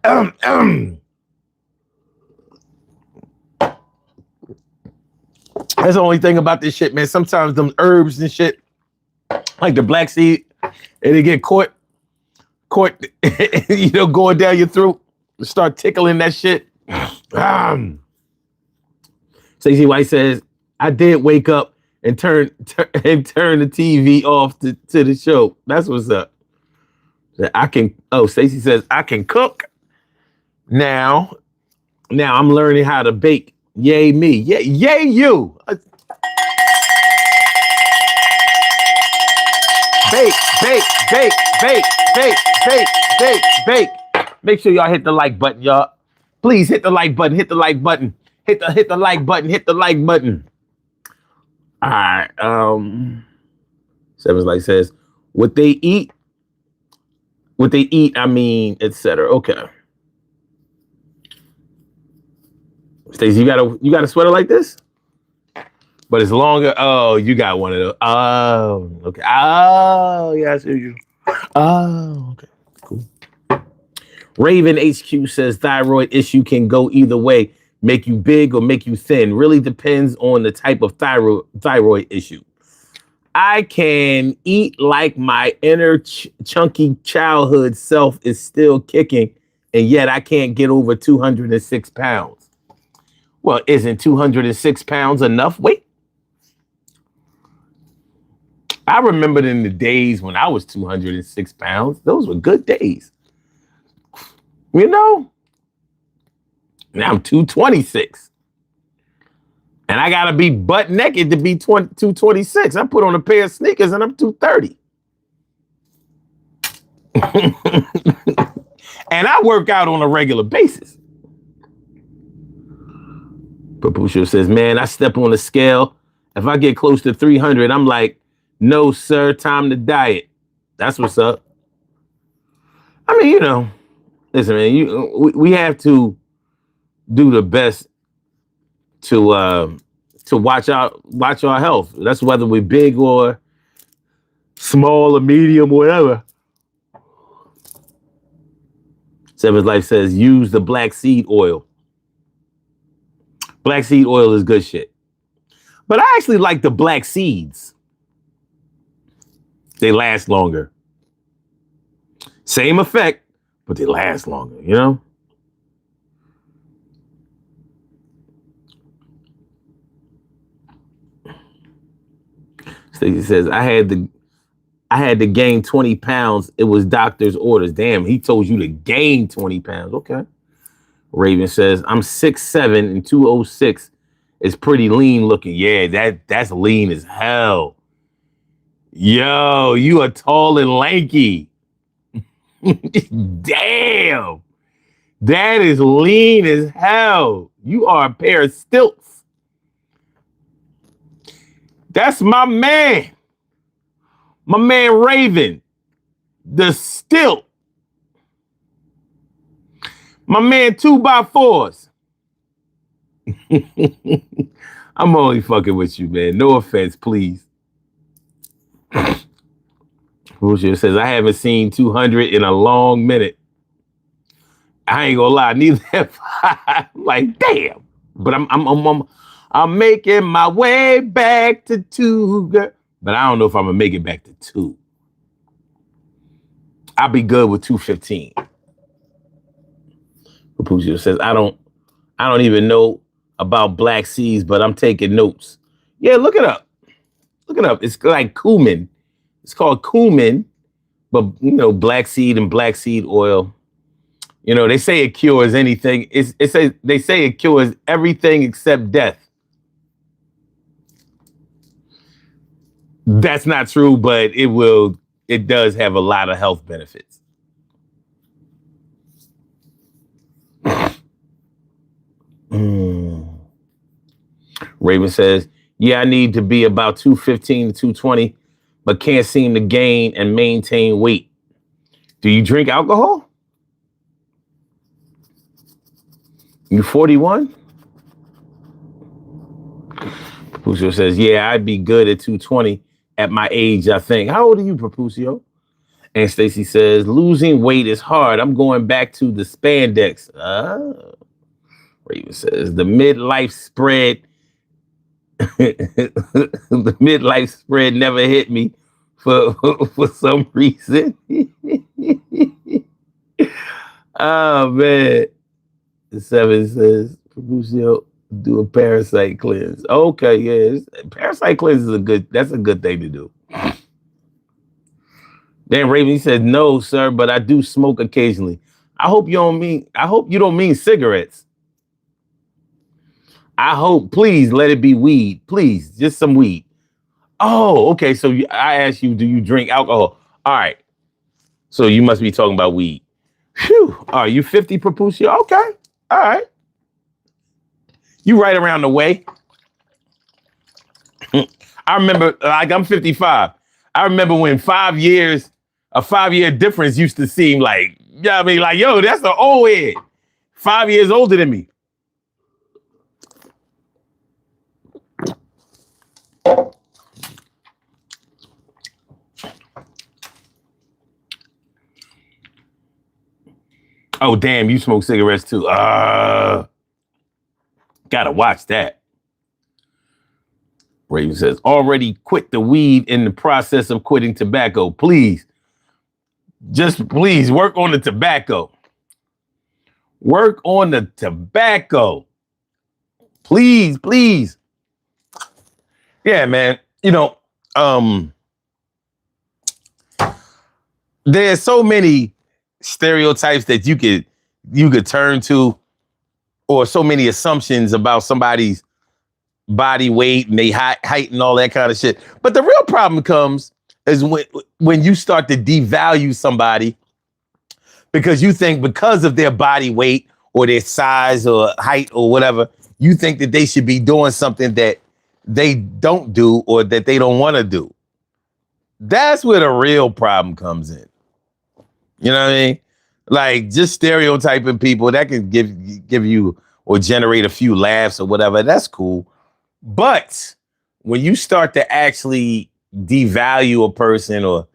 That's the only thing about this shit, man. Sometimes them herbs and shit, like the black seed, and they get caught, going down your throat, start tickling that shit. Stacey White says, I did wake up and turn the TV off to the show. That's what's up. Stacey says, I can cook. Now I'm learning how to bake. Yay me. Yay you. Bake. Make sure y'all hit the like button, y'all. Please hit the like button. Hit the like button. Hit the like button. Hit the like button. All right. Seven's Light says, what they eat, I mean, etc. Okay. Stacey, you got a sweater like this? But it's longer. Oh, you got one of those. Oh, okay. Oh, yeah, I see you. Oh, okay. Cool. Raven HQ says thyroid issue can go either way, make you big or make you thin. Really depends on the type of thyroid issue. I can eat like my inner chunky childhood self is still kicking, and yet I can't get over 206 pounds. Well, isn't 206 pounds enough weight? I remembered in the days when I was 206 pounds. Those were good days. You know? Now I'm 226. And I got to be butt naked to be 226. I put on a pair of sneakers and I'm 230. And I work out on a regular basis. Papusho says, man, I step on the scale. If I get close to 300, I'm like, no, sir, time to diet. That's what's up. I mean, listen, man, we have to do the best to watch our health. That's whether we're big or small or medium or whatever. Seven's Life says, use the black seed oil. Black seed oil is good shit. But I actually like the black seeds. They last longer. Same effect, but they last longer, Stacey says, I had to gain 20 pounds. It was doctor's orders. Damn, he told you to gain 20 pounds. Okay. Raven says, I'm 6'7" and 206 is pretty lean looking. Yeah, that's lean as hell. Yo, you are tall and lanky. Damn. That is lean as hell. You are a pair of stilts. That's my man. My man Raven. The stilt. My man 2x4s. I'm only fucking with you, man. No offense, please. Bullshit says, I haven't seen 200 in a long minute. I ain't gonna lie, neither have I. I'm like, damn. But I'm making my way back to two. But I don't know if I'm gonna make it back to two. I'll be good with 215. Papuccio says, I don't even know about Black Seeds, but I'm taking notes. Yeah, look it up. Look it up. It's like cumin. It's called cumin, but black seed and black seed oil. They say it cures anything. They say it cures everything except death. That's not true, but it does have a lot of health benefits. Raven says, yeah, I need to be about 215 to 220, but can't seem to gain and maintain weight. Do you drink alcohol? You 41? Papucio says, yeah, I'd be good at 220 at my age, I think. How old are you, Papucio? And Stacy says, losing weight is hard. I'm going back to the spandex. Raven says, the midlife spread. The midlife spread never hit me for some reason. Oh, man. 7 says, Papucio, do a parasite cleanse. Okay, yeah. Parasite cleanse is that's a good thing to do. Then Raven says, no, sir, but I do smoke occasionally. I hope you don't mean cigarettes. I hope, please let it be weed. Please, just some weed. Oh, okay. So I asked you, do you drink alcohol? All right. So you must be talking about weed. Phew. Are you 50, Papucio? Okay. All right. You right around the way. I remember, like, I'm 55. I remember when 5 years, a 5-year difference used to seem like, I mean, like, yo, that's the old head. 5 years older than me. Oh, damn, you smoke cigarettes too. Gotta watch that. Raven says, already quit the weed in the process of quitting tobacco. Please. Just please work on the tobacco. Work on the tobacco. Please, please. Yeah, man. There's so many stereotypes that you could turn to, or so many assumptions about somebody's body weight and they height and all that kind of shit. But the real problem comes is when you start to devalue somebody because you think because of their body weight or their size or height or whatever, you think that they should be doing something that they don't do or that they don't want to do. That's where the real problem comes in. You know what I mean? Like, just stereotyping people, that can give you or generate a few laughs or whatever. That's cool. But when you start to actually devalue a person or,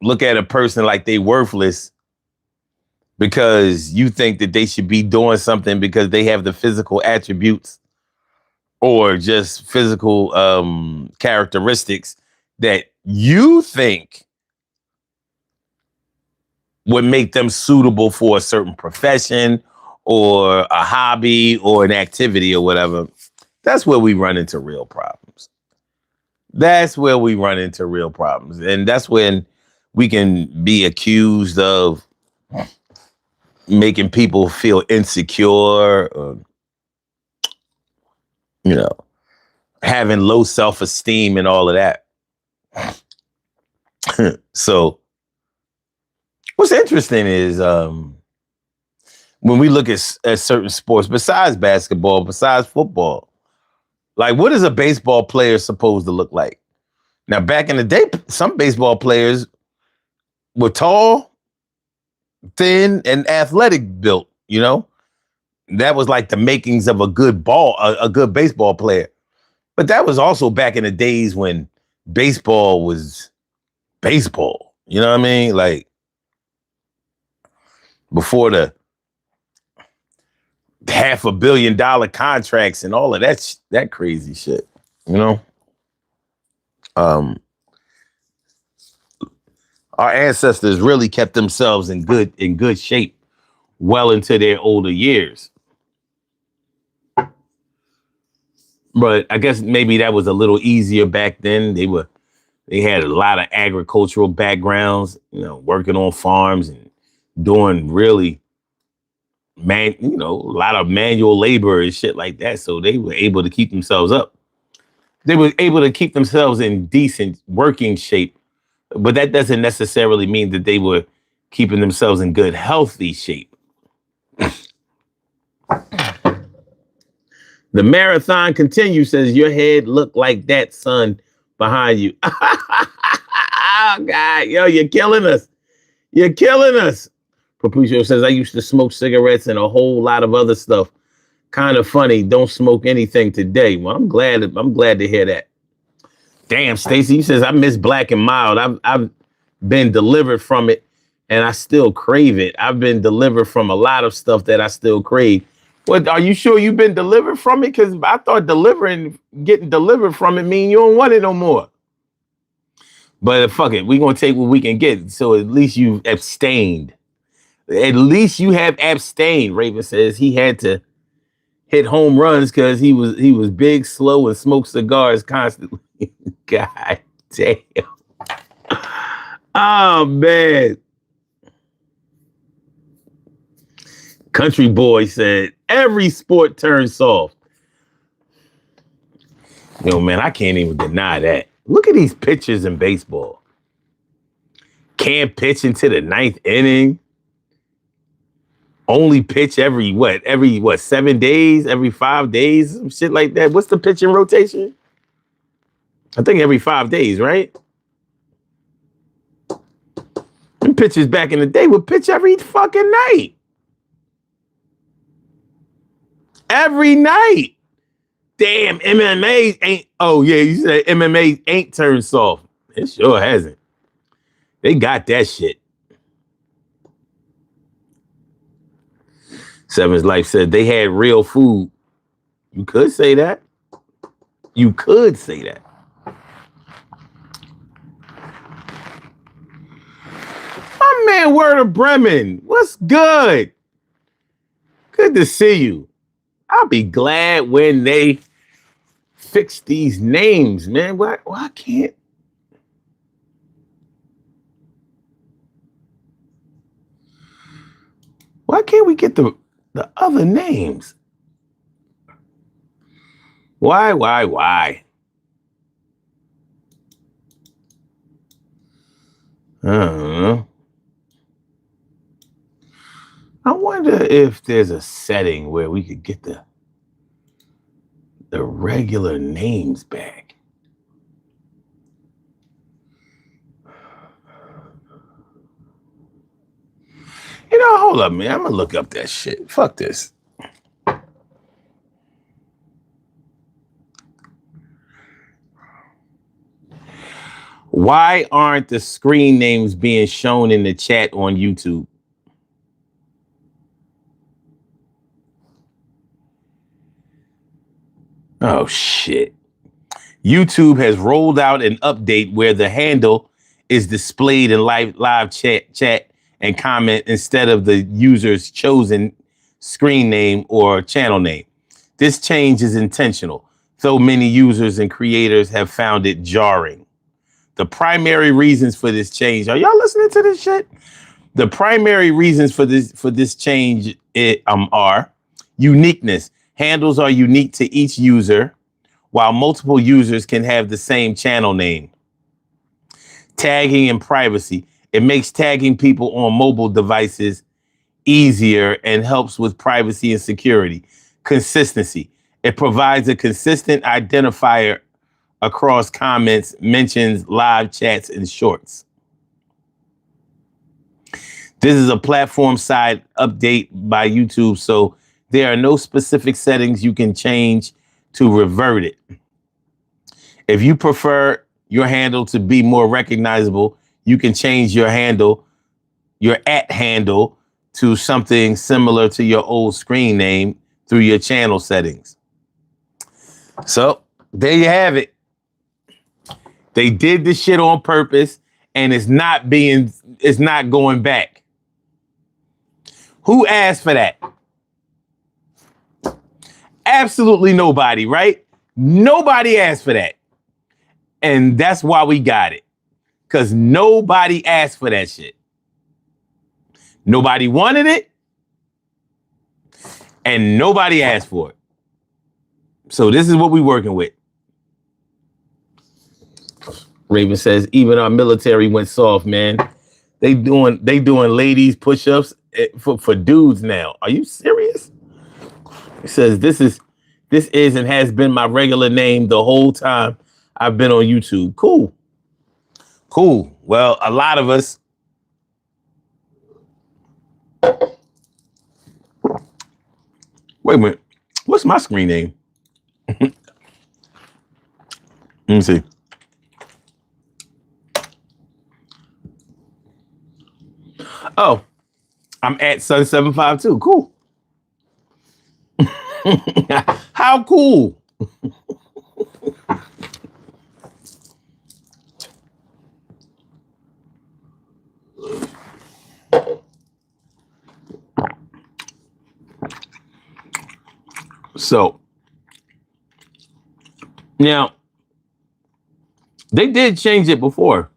look at a person like they worthless because you think that they should be doing something because they have the physical attributes or just physical characteristics that you think would make them suitable for a certain profession or a hobby or an activity or whatever, that's where we run into real problems. That's where we run into real problems. And that's when we can be accused of making people feel insecure or, having low self-esteem and all of that. So what's interesting is when we look at certain sports, besides basketball, besides football, like, what is a baseball player supposed to look like? Now, back in the day, some baseball players were tall, thin, and athletic built, That was like the makings of a good baseball player. But that was also back in the days when baseball was baseball. You know what I mean? Like before the $500 million contracts and all of that crazy shit. You know? Our ancestors really kept themselves in good shape well into their older years. But I guess maybe that was a little easier back then. They had a lot of agricultural backgrounds, you know, working on farms and doing really a lot of manual labor and shit like that. So they were able to keep themselves up. They were able to keep themselves in decent working shape. But that doesn't necessarily mean that they were keeping themselves in good, healthy shape. The marathon continues, says, your head look like that, son, behind you. Oh, God. Yo, you're killing us. You're killing us. Papucho says, I used to smoke cigarettes and a whole lot of other stuff. Kind of funny. Don't smoke anything today. Well, I'm glad to hear that. Damn, Stacy, he says, I miss Black and Mild. I've been delivered from it and I still crave it. I've been delivered from a lot of stuff that I still crave. What, are you sure you've been delivered from it? Because I thought getting delivered from it mean you don't want it no more. But fuck it, we're going to take what we can get. So at least you've abstained. At least you have abstained. Raven says he had to hit home runs because he was big, slow, and smoked cigars constantly. God damn. Oh, man. Country Boy said, every sport turns soft. Yo, man, I can't even deny that. Look at these pitchers in baseball. Can't pitch into the ninth inning. Only pitch every 7 days, every 5 days, some shit like that. What's the pitching rotation? I think every 5 days, right? Them pitchers back in the day would pitch every fucking night. Every night. Damn, MMA ain't. Oh, yeah, you said MMA ain't turned soft. It sure hasn't. They got that shit. Seven's Life said they had real food. You could say that. You could say that. My man, Word of Bremen. What's good? Good to see you. I'll be glad when they fix these names, man. Why can't? Why can't we get the other names? Why? I don't know. I wonder if there's a setting where we could get the regular names back. You know, hold up, man. I'm gonna look up that shit. Fuck this. Why aren't the screen names being shown in the chat on YouTube? Oh, shit. YouTube has rolled out an update where the handle is displayed in live chat and comment instead of the user's chosen screen name or channel name. This change is intentional, though many users and creators have found it jarring. The primary reasons for this change, are y'all listening to this shit? The primary reasons for this change are uniqueness. Handles are unique to each user, while multiple users can have the same channel name. Tagging and privacy. It makes tagging people on mobile devices easier and helps with privacy and security. Consistency. It provides a consistent identifier across comments, mentions, live chats, and shorts. This is a platform side update by YouTube, so there are no specific settings you can change to revert it. If you prefer your handle to be more recognizable, you can change your handle, your @ handle, to something similar to your old screen name through your channel settings. So there you have it. They did this shit on purpose, and it's not going back. Who asked for that? Absolutely nobody, right? Nobody asked for that. And that's why we got it. Because nobody asked for that shit. Nobody wanted it. And nobody asked for it. So this is what we're working with. Raven says, even our military went soft, man. They doing ladies push-ups for dudes now. Are you serious? He says, this is and has been my regular name the whole time I've been on YouTube. Cool. Well, a lot of us. Wait a minute. What's my screen name? Let me see. Oh, I'm at Sun752. Cool. How cool. So now they did change it before.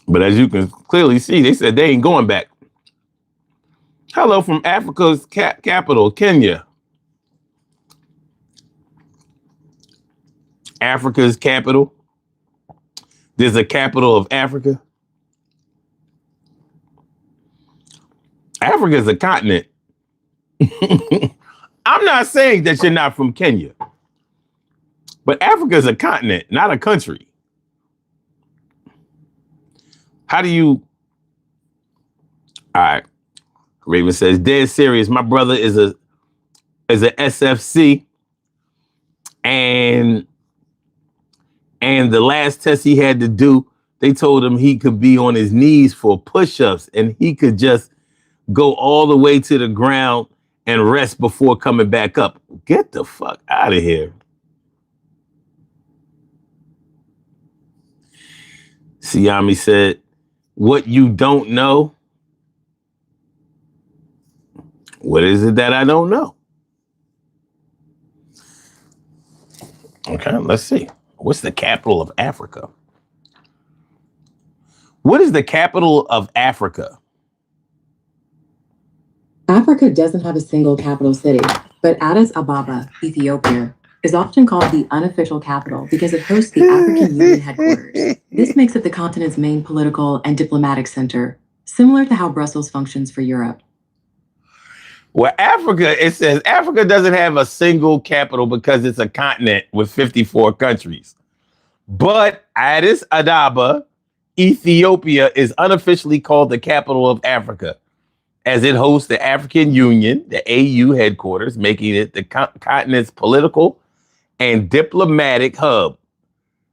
But as you can clearly see, they said they ain't going back. Hello from Africa's capital, Kenya. Africa's capital. There's a capital of Africa. Africa is a continent. I'm not saying that you're not from Kenya. But Africa is a continent, not a country. How do you... All right. Raven says, dead serious. My brother is a SFC. And the last test he had to do, they told him he could be on his knees for push-ups and he could just go all the way to the ground and rest before coming back up. Get the fuck out of here. Siami said, what you don't know? What is it that I don't know? Okay, let's see. What's the capital of Africa? What is the capital of Africa? Africa doesn't have a single capital city, but Addis Ababa, Ethiopia, is often called the unofficial capital because it hosts the African Union headquarters. This makes it the continent's main political and diplomatic center, similar to how Brussels functions for Europe. Well, Africa, it says Africa doesn't have a single capital because it's a continent with 54 countries. But Addis Ababa, Ethiopia, is unofficially called the capital of Africa, as it hosts the African Union, the AU headquarters, making it the continent's political and diplomatic hub.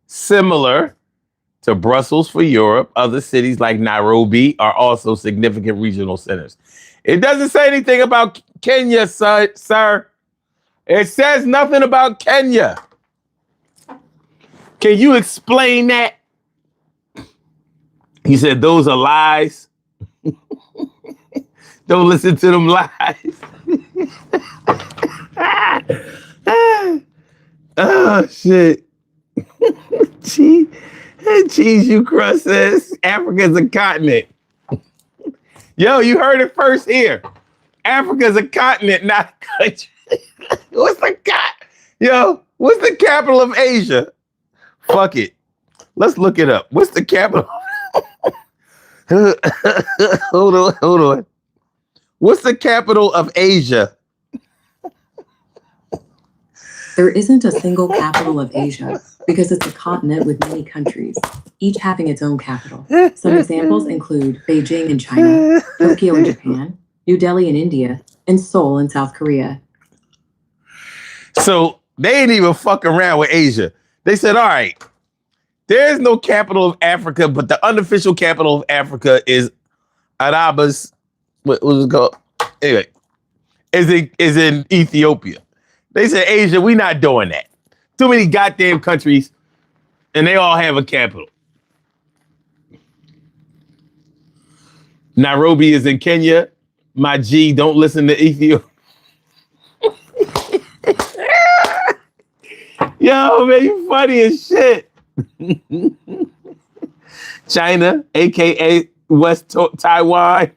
Similar to Brussels for Europe, other cities like Nairobi are also significant regional centers. It doesn't say anything about Kenya, sir. It says nothing about Kenya. Can you explain that? He said, those are lies. Don't listen to them lies. Oh, shit. Cheese you crust says Africa's a continent. Yo, you heard it first here. Africa's a continent, not a country. What's the capital of Asia? Fuck it. Let's look it up. What's the capital? Hold on. What's the capital of Asia? There isn't a single capital of Asia because it's a continent with many countries, each having its own capital. Some examples include Beijing in China, Tokyo in Japan, New Delhi in India, and Seoul in South Korea. So they ain't even fuck around with Asia. They said, all right, There is no capital of Africa, but the unofficial capital of Africa is Arabas. What was it called? Anyway, is in Ethiopia. They said, Asia, we not doing that. Too many goddamn countries, and they all have a capital. Nairobi is in Kenya. My G, don't listen to Ethiopia. Yo, man, you funny as shit. China, aka West Taiwan.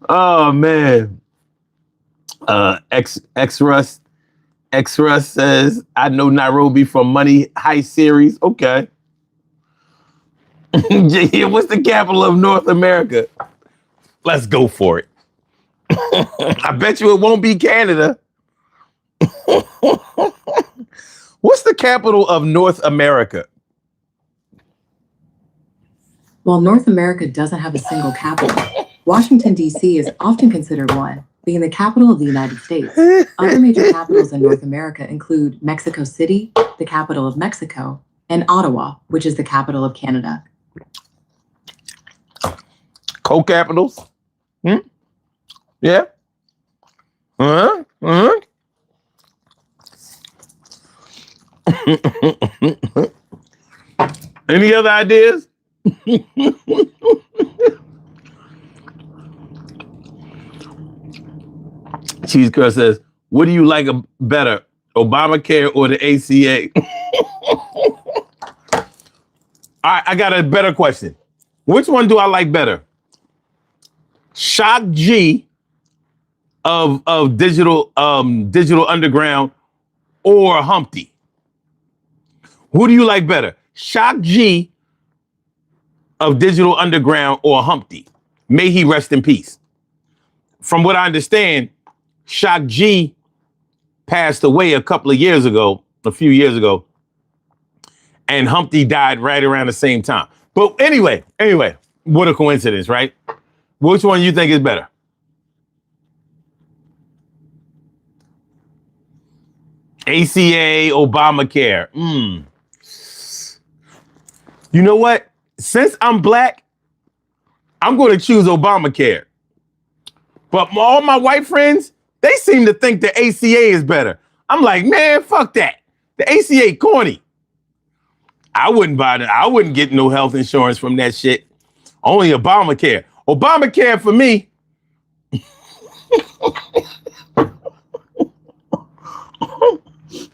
Oh man. X-Rust says, I know Nairobi from Money Heist series. Okay. What's the capital of North America? Let's go for it. I bet you it won't be Canada. What's the capital of North America? While North America doesn't have a single capital, Washington, D.C. is often considered one, being the capital of the United States. Other major capitals in North America include Mexico City, the capital of Mexico, and Ottawa, which is the capital of Canada. Co-capitals? Yeah. Any other ideas? Cheese Curl says, what do you like better, Obamacare or the ACA? All right, I got a better question. Which one do I like better? Shock G of digital underground or Humpty? Who do you like better? Shock G of digital underground or Humpty? May he rest in peace. From what I understand, Shock G passed away a few years ago, and Humpty died right around the same time. But anyway, what a coincidence, right? Which one you think is better? ACA, Obamacare. You know what? Since I'm black, I'm going to choose Obamacare. But all my white friends, they seem to think the ACA is better. I'm like, man, fuck that. The ACA corny. I wouldn't buy that. I wouldn't get no health insurance from that shit. Only Obamacare. Obamacare for me.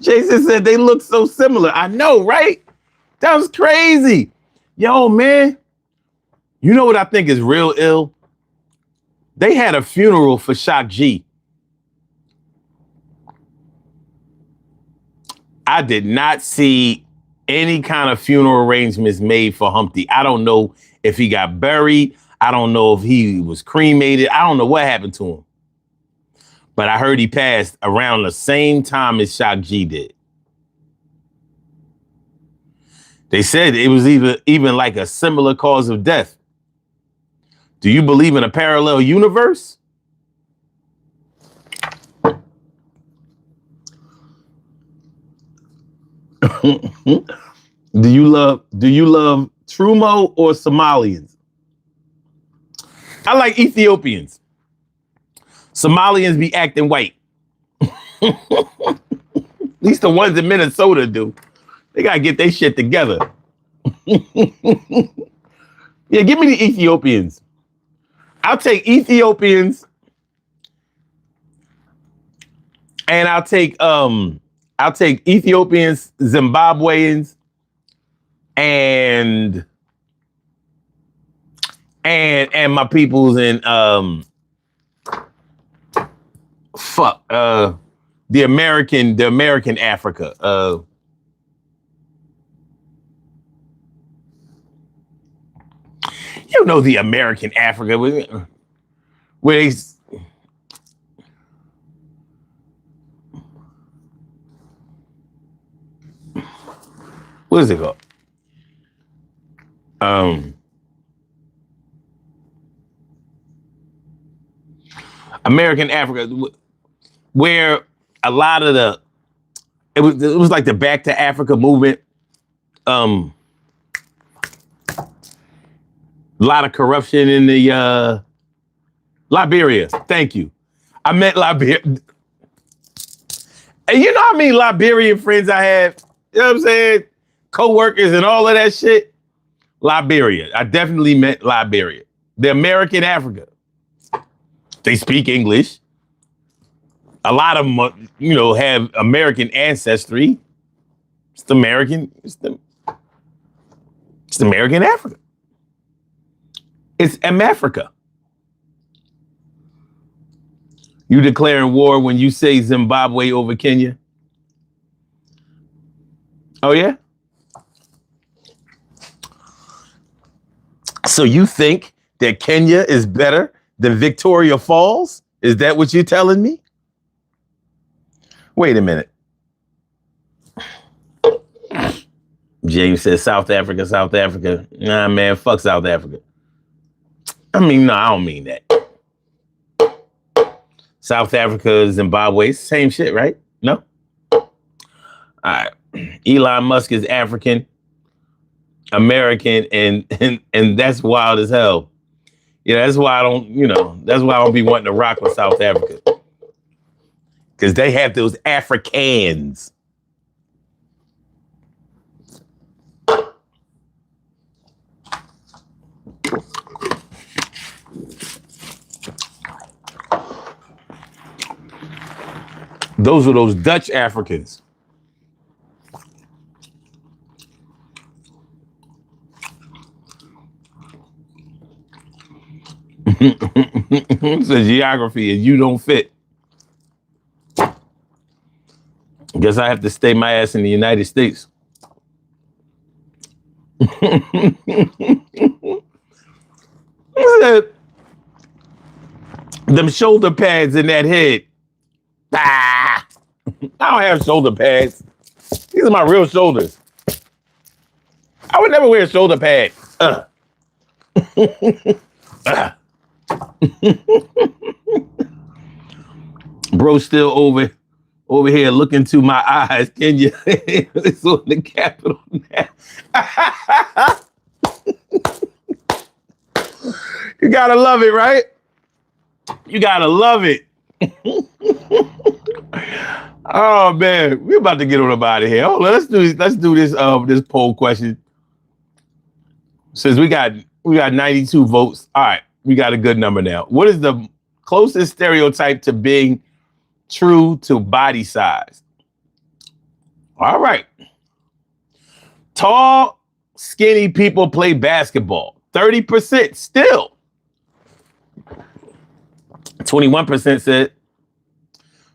Jason said they look so similar. I know, right? That was crazy. Yo, man. You know what I think is real ill? They had a funeral for Shock G. I did not see any kind of funeral arrangements made for Humpty. I don't know if he got buried. I don't know if he was cremated. I don't know what happened to him. But I heard he passed around the same time as Shock G did. They said it was even like a similar cause of death. Do you believe in a parallel universe? Do you love Trumo or Somalians? I like Ethiopians. Somalians be acting white. At least the ones in Minnesota do. They gotta get their shit together. Yeah, give me the Ethiopians. I'll take Ethiopians, and I'll take Ethiopians, Zimbabweans, and my peoples in the American Africa. You know, the American Africa where they what is it called? American Africa, where a lot of it was like the Back to Africa movement, lot of corruption in the Liberia. Thank you. I meant Liberia. And you know how many Liberian friends I have? You know what I'm saying? Co-workers and all of that shit. Liberia. I definitely meant Liberia. The American Africa. They speak English. A lot of them, have American ancestry. It's the American Africa. It's Africa. You declaring war when you say Zimbabwe over Kenya? Oh, yeah? So you think that Kenya is better than Victoria Falls? Is that what you're telling me? Wait a minute. James says South Africa, South Africa. Nah, man, fuck South Africa. I mean, no, I don't mean that. South Africa, Zimbabwe, same shit, right? No? All right. Elon Musk is African, American, and that's wild as hell. Yeah, that's why I don't be wanting to rock with South Africa. Because they have those Africans. Those are those Dutch Africans. It's a geography and you don't fit. Guess I have to stay my ass in the United States. Them shoulder pads in that head. Ah, I don't have shoulder pads. These are my real shoulders. I would never wear a shoulder pad. Bro, still over here looking to my eyes. Can you? It's on the Capitol now. You gotta love it, right? You gotta love it. Oh man, we're about to get on out of here. Oh, let's do this poll question. Since we got 92 votes. All right, we got a good number now. What is the closest stereotype to being true to body size? All right. Tall, skinny people play basketball. 30% still. 21% said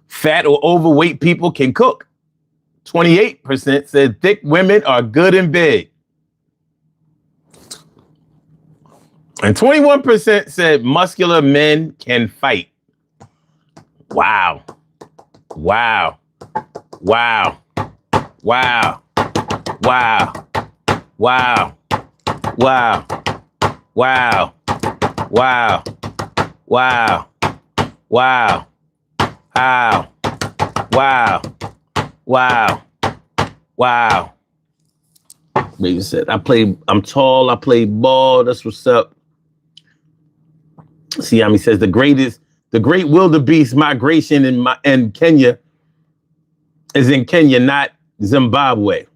fat or overweight people can cook. 28% said thick women are good in bed. And 21% said muscular men can fight. Wow. Wow. Wow. Wow. Wow. Wow. Wow. Wow. Wow. Wow. Wow. Wow. Wow. Wow. Wow. Baby said, I'm tall, I play ball. That's what's up. Siami says the great wildebeest migration in Kenya is in Kenya, not Zimbabwe.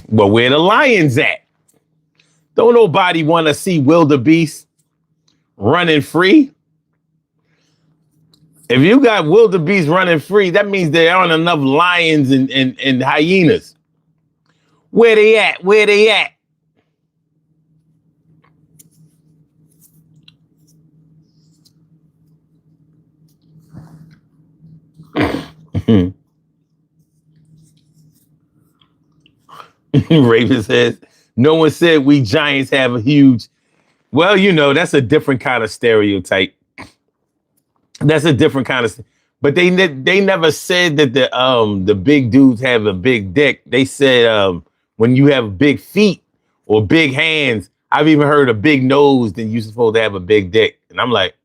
Well, where the lions at? Don't nobody want to see wildebeest running free. If you got wildebeest running free, that means there aren't enough lions and hyenas. Where they at? Where they at? Raven says, no one said we giants have a huge. Well, that's a different kind of stereotype. That's a different kind of. But they never said that the big dudes have a big dick. They said when you have big feet or big hands. I've even heard a big nose, then you're supposed to have a big dick. And I'm like,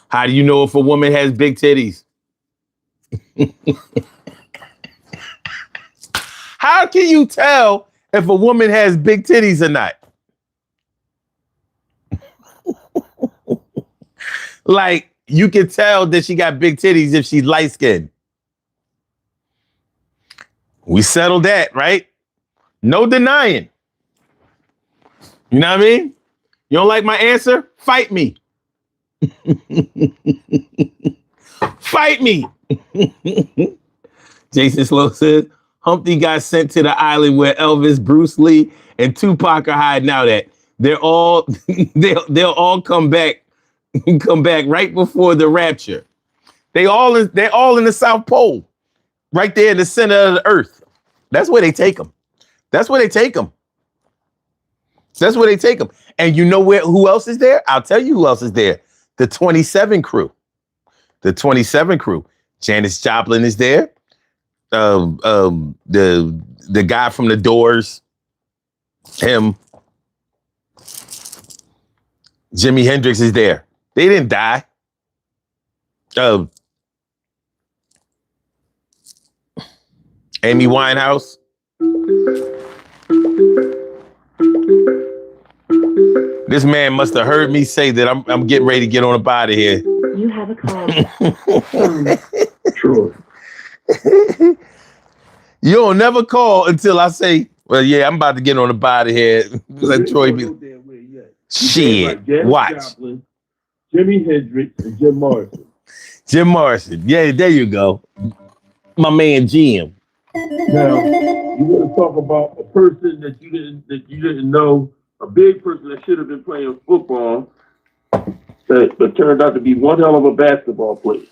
how do you know if a woman has big titties? How can you tell if a woman has big titties or not? Like, you can tell that she got big titties if she's light skinned. We settled that, right? No denying. You know what I mean? You don't like my answer? Fight me. Fight me. Jason Slow says, Humpty got sent to the island where Elvis, Bruce Lee, and Tupac are hiding out at. They're all they'll all come back right before the rapture. They're all in the South Pole, right there in the center of the earth. That's where they take them. That's where they take them. That's where they take them. And you know who else is there? I'll tell you who else is there. The 27 crew. The 27 crew. Janis Joplin is there. The guy from the Doors. Him. Jimi Hendrix is there. They didn't die. Amy Winehouse. This man must have heard me say that I'm getting ready to get on up out of here. You have a call. True. You don't never call until I say, well, yeah, I'm about to get on up out of here. Let Troy be. Shit. Like Watch. Joplin, Jimi Hendrix, and Jim Morrison. Jim Morrison. Yeah, there you go. My man Jim. Now, you want to talk about a person that you didn't know, a big person that should have been playing football, but turned out to be one hell of a basketball player.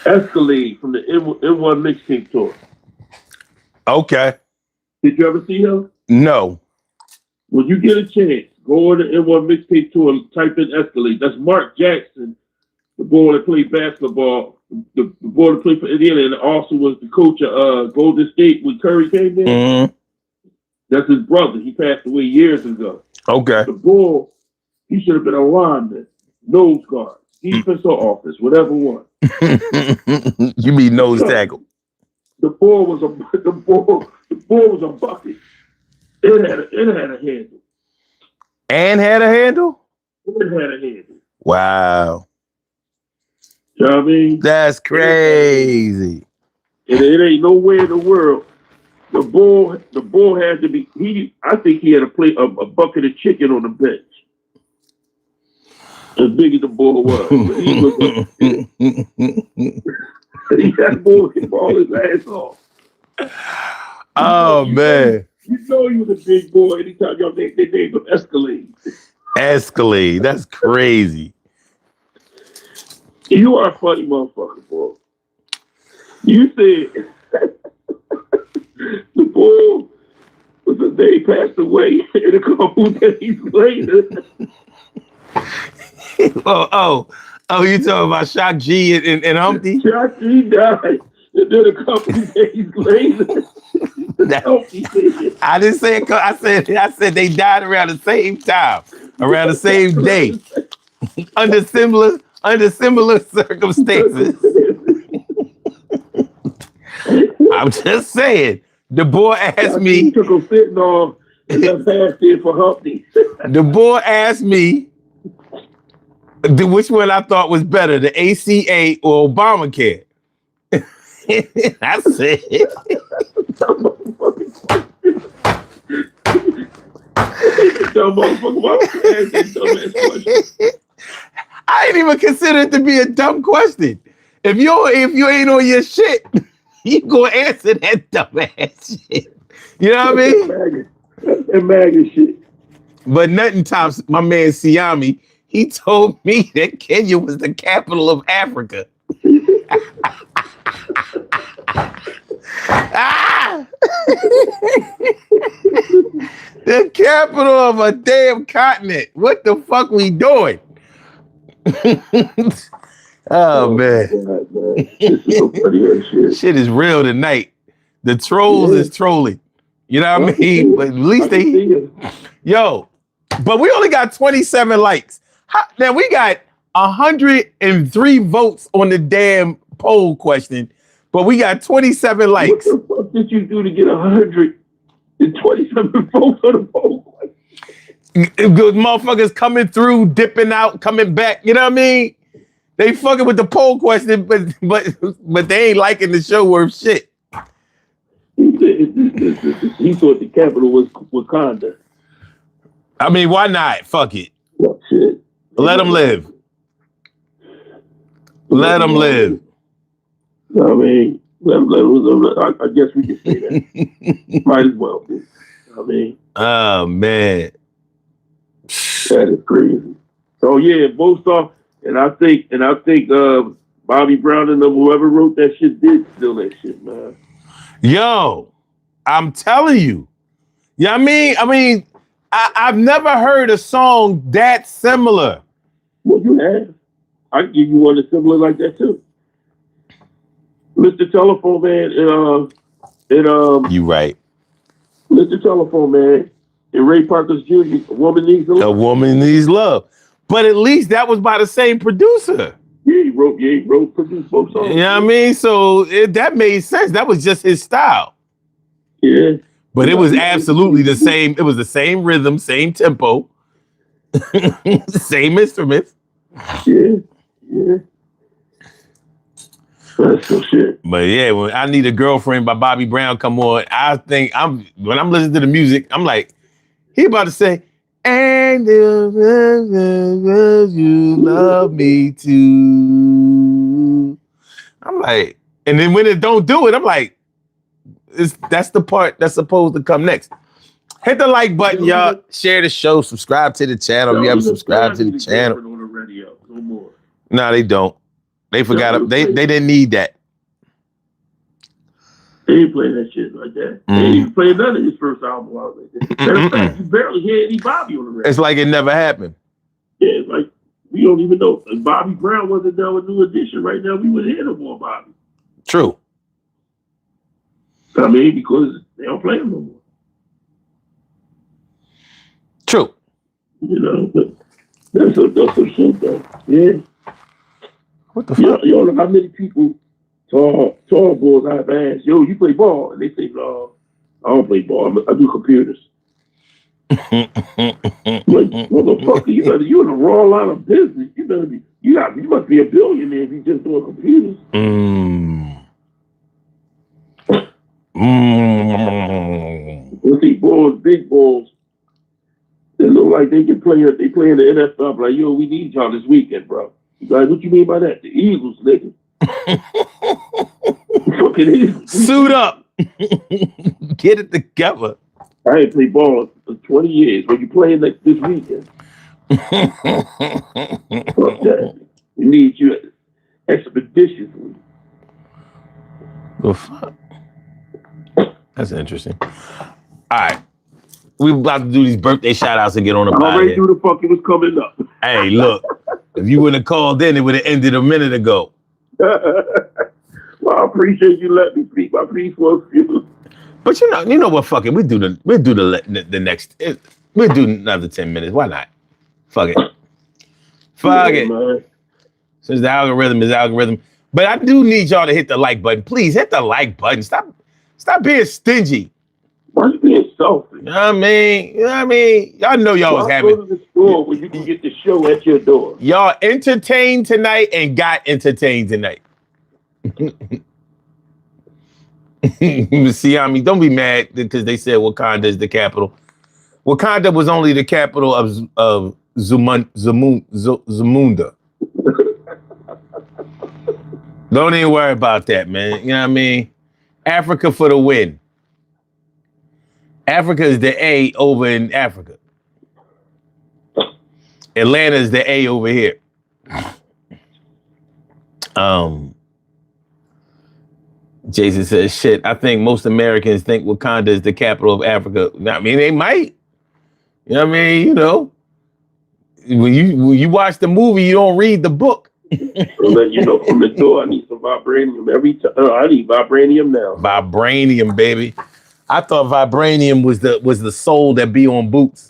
Escalade from the N1 mixtape tour. Okay. Did you ever see her? No. When you get a chance, go on the N1 mixtape tour and type in Escalade. That's Mark Jackson, the boy that played basketball, the boy that played for Indiana, and also was the coach of Golden State when Curry came in. Mm-hmm. That's his brother. He passed away years ago. Okay. The boy, he should have been a lineman, nose guard, defense or offense, whatever one. You mean nose tackle? The ball was a bucket. It had a handle. And had a handle? It had a handle. Wow. You know what I mean? That's crazy. And it ain't nowhere in the world. The bull had to be. I think he had to play a bucket of chicken on the bench. As big as the bull was, but he was. He had bull can ball his ass off. Oh man! You know he was a big boy. Anytime y'all they named him Escalade. Escalade. That's crazy. You are a funny motherfucker, boy. You said the bull was the day passed away, and a couple days later. Oh! You talking about Shock G and Humpty? Shock G died, and then a couple days later, Humpty did. I didn't say it. I said they died around the same time, around the same day, under similar circumstances. I'm just saying. The boy asked me. He took him sitting on and left half there for Humpty. The boy asked me which one I thought was better, the ACA or Obamacare. I said. I ain't even consider it to be a dumb question. If you ain't on your shit, you gonna answer that dumb ass shit. You know what I mean? That MAGA shit. But nothing tops my man Siami. He told me that Kenya was the capital of Africa. The capital of a damn continent. What the fuck we doing? Oh man. God, man. This is so funny as shit. Shit is real tonight. The trolls is trolling. You know what I mean? But at least yo, but we only got 27 likes. Now we got 103 votes on the damn poll question, but we got 27 likes. What the fuck fuck did you do to get 127 votes on the poll? Good motherfuckers coming through, dipping out, coming back. You know what I mean? They fucking with the poll question, but they ain't liking the show worth shit. He thought the capital was Wakanda. I mean, why not? Fuck it. Oh, shit. Let them live. Let them live. I mean, I guess we can say that. Might as well be. I mean. Oh, man. That is crazy. So, yeah, both off. And I think Bobby Brown and whoever wrote that shit did steal that shit, man. Yo, I'm telling you. Yeah, I mean, I've never heard a song that similar. Well, you have. I can give you one that's similar like that too. Mr. Telephone Man You right. Mr. Telephone Man and Ray Parker's Jr. A Woman Needs Love. A Woman Needs Love. But at least that was by the same producer. Yeah, he wrote, produced both songs. You know what I mean? So that made sense. That was just his style. Yeah. But it was absolutely the same. It was the same rhythm, same tempo, same instruments. Yeah. That's some shit. But yeah, when I Need a Girlfriend by Bobby Brown come on, I think when I'm listening to the music, I'm like, he about to say, and you love me too. I'm like, and then when it don't do it, I'm like, that's the part that's supposed to come next. Hit the like button, y'all. Share the show. Subscribe to the channel. If you haven't subscribed to the channel. On the radio, no more. No, they don't. They forgot. They didn't need that. They ain't playing that shit like that. They ain't even playing none of his first album. Matter of fact, you barely hear any Bobby on the radio. It's like it never happened. Yeah, it's like we don't even know. If Bobby Brown wasn't done with New Edition right now, we wouldn't hear no more Bobby. True. I mean, because they don't play him no more. True. You know, but that's some shit though. Yeah. What the fuck? You know how many people, tall boys I've asked, yo, you play ball? And they say, no, I don't play ball. I do computers. Like, motherfucker, you in the wrong line of business. You must be a billionaire if you just doing computers. With these boys, big balls, they look like they can play. They play in the NFL. Like, yo, we need y'all this weekend, bro. Like, what you mean by that? The Eagles, nigga. Fucking Eagles. Suit up. Get it together. I ain't played ball for 20 years. But you playing like this weekend? Fuck that. We need you expeditiously. The fuck? That's interesting. All right. We about to do these birthday shout outs and get on the I already knew the fuck it was coming up. Hey, look. If you wouldn't have called in, it would have ended a minute ago. Well, I appreciate you letting me speak my piece for a few. But you know what? Fuck it. We'll do the next. We'll do another 10 minutes. Why not? Fuck it. Fuck it. Man. Since the algorithm is algorithm. But I do need y'all to hit the like button. Please hit the like button. Stop being stingy. Why you being selfish? You know what I mean? Y'all know y'all was having. Go to the store where you can get the show at your door. Y'all entertained tonight and got entertained tonight. See, I mean, don't be mad because they said Wakanda is the capital. Wakanda was only the capital of Zamunda. Don't even worry about that, man. You know what I mean? Africa for the win. Africa is the A over in Africa. Atlanta is the A over here. Jason says, shit, I think most Americans think Wakanda is the capital of Africa. I mean, they might. You know what I mean? You know, when you watch the movie, you don't read the book. So let you know from the door, I need some vibranium every time. I need vibranium now. Vibranium, baby. I thought vibranium was the sole that be on boots.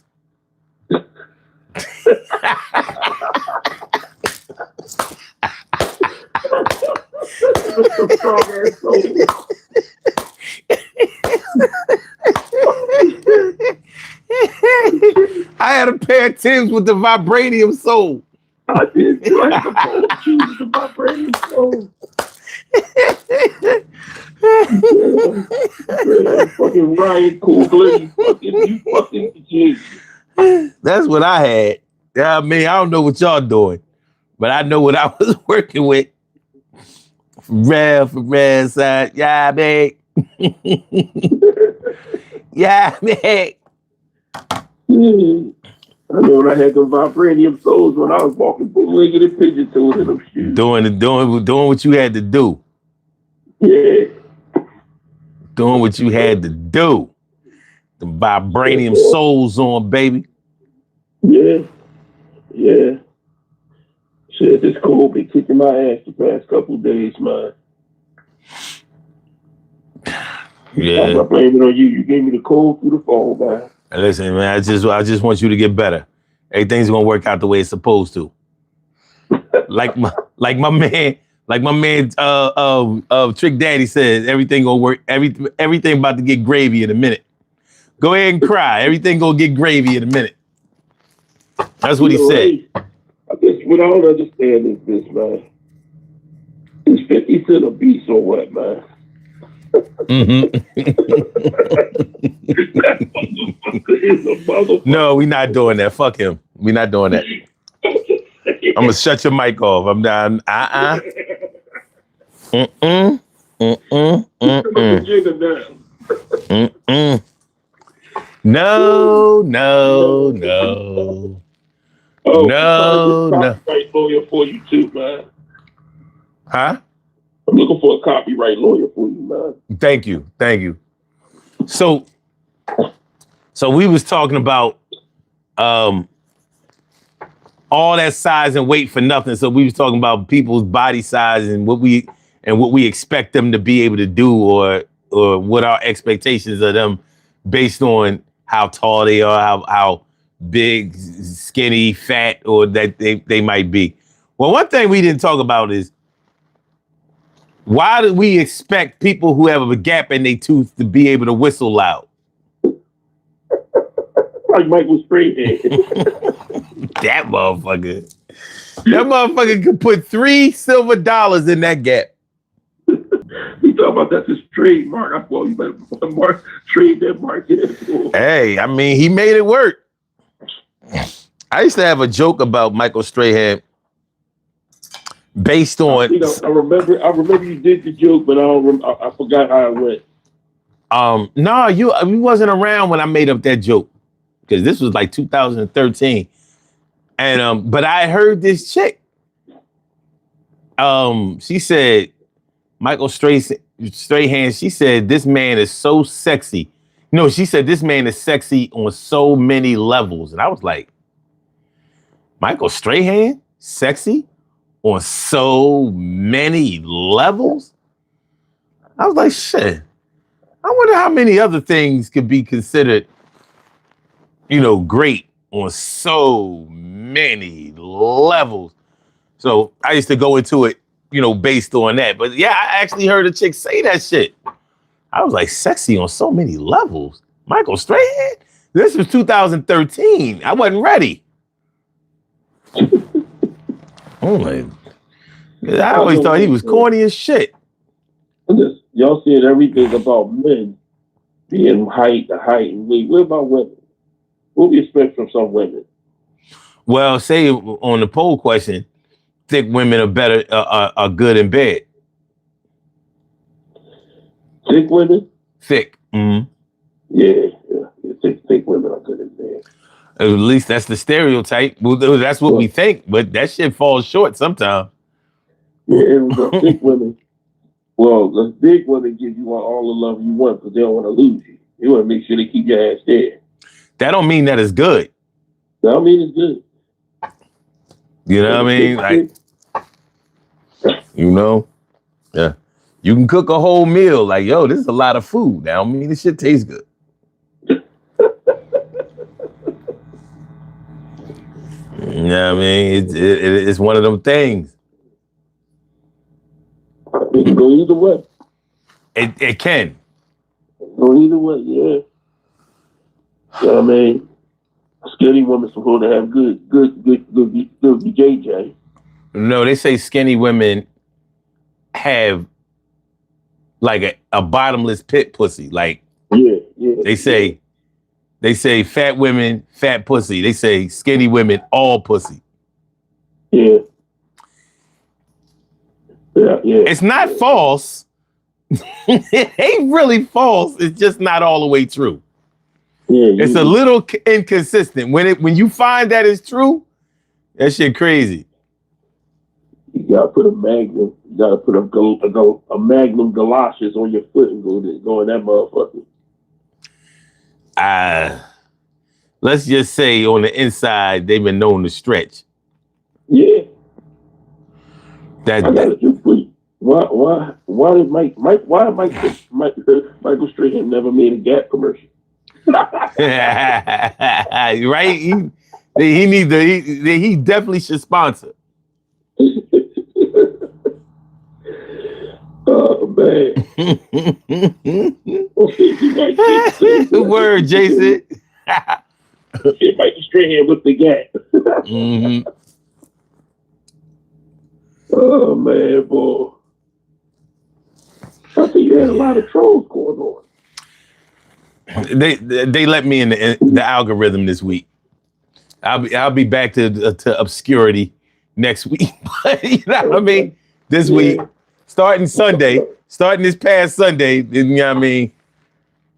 pair of Timbs with the vibranium sole. I did too. I had the polo shoes with the vibranium soles. Yeah, fucking Ryan Coogler, you fucking genius. That's what I had. Yeah, I mean, I don't know what y'all doing, but I know what I was working with. For red side, yeah, man. Yeah, man. I know when I had the vibranium soles when I was walking bootlegged and pigeon-toed in them shoes. Doing what you had to do. Yeah. Doing what you had to do. The vibranium soles on, baby. Yeah. Yeah. Shit, this cold been kicking my ass the past couple of days, man. Yeah. I'm not blaming on you. You gave me the cold through the phone, man. Listen, man, I just want you to get better. Everything's gonna work out the way it's supposed to. Like my man, Trick Daddy says, everything gonna work. Everything about to get gravy in a minute. Go ahead and cry. Everything gonna get gravy in a minute. That's what he said. Hey, I guess what I don't understand is this, man. Is 50 Cent a beast or what, man? Mm-hmm. That motherfucker is a motherfucker. No, we not doing that. Fuck him. We not doing that. I'm gonna shut your mic off. I'm done. No. Oh, no. Copyright lawyer for you too, man. Huh? I'm looking for a copyright lawyer for you, man. Thank you. So we was talking about all that size and weight for nothing. So we was talking about people's body size and what we expect them to be able to do, or what our expectations of them based on how tall they are, how big, skinny, fat, or that they might be. Well, one thing we didn't talk about is, why do we expect people who have a gap in their tooth to be able to whistle loud? Like Michael Strahan. That motherfucker could put $3 silver in that gap. You talking about that's his trademark? Well, you better trade that market. Hey, I mean, he made it work. I used to have a joke about Michael Strahan based on. I remember you did the joke, but I forgot how it went. No, you wasn't around when I made up that joke, because this was like 2013, and but I heard this chick. She said Michael Strahan. She said this man is so sexy. No, she said this man is sexy on so many levels, and I was like, Michael Strahan, sexy on so many levels? I was like, shit. I wonder how many other things could be considered, great on so many levels. So I used to go into it, based on that. But yeah, I actually heard a chick say that shit. I was like, sexy on so many levels. Michael Strahan? This was 2013. I wasn't ready. I'm like, I always thought he was corny as shit. Y'all said everything about men being height and weight. What about women? What do you expect from some women? Well, say on the poll question, thick women are better, are good in bed. Thick women? Thick. Mm-hmm. Yeah. Thick women are good in bed. At least that's the stereotype. Well, that's what we think, but that shit falls short sometimes. Yeah, it was the thick women. Well, the big women give you all the love you want, because they don't want to lose you. They want to make sure they keep your ass there. That don't mean that it's good. That don't mean it's good. You know what I mean? Like, yeah. You can cook a whole meal. Like, yo, this is a lot of food. That don't mean this shit tastes good. You know what I mean? It's one of them things. It can go either way. It can. Go either way, yeah. You know what I mean? Skinny women supposed to have good JJ. No, they say skinny women have like a bottomless pit pussy. Like they say fat women, fat pussy. They say skinny women, all pussy. Yeah. It's not false. It ain't really false. It's just not all the way true. It's a little inconsistent. When you find that it's true, that shit crazy. You gotta put a magnum. You gotta put a magnum galoshes on your foot and go in that motherfucker. Let's just say on the inside they've been known to stretch. Yeah. I got a truth for you. Why did Michael Strahan never made a Gap commercial? Right? He definitely should sponsor. Oh man. Word, Jason. Michael Strahan with the Gap. Mm-hmm. Oh man, boy. I think you had a lot of trolls going on. They let me in the algorithm this week. I'll be back to obscurity next week. But you know what I mean? This week, starting this past Sunday, you know what I mean?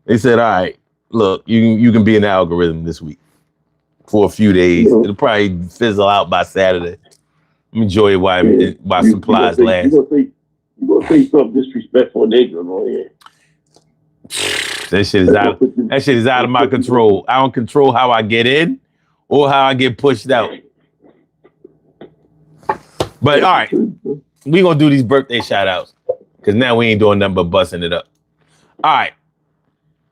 They said, all right, look, you can be in the algorithm this week for a few days. It'll probably fizzle out by Saturday. Enjoy it while supplies last. You gonna say something disrespectful and ignorant on here. That shit is out of my control. I don't control how I get in or how I get pushed out. But all right, we gonna do these birthday shout outs because now we ain't doing nothing but busting it up. All right.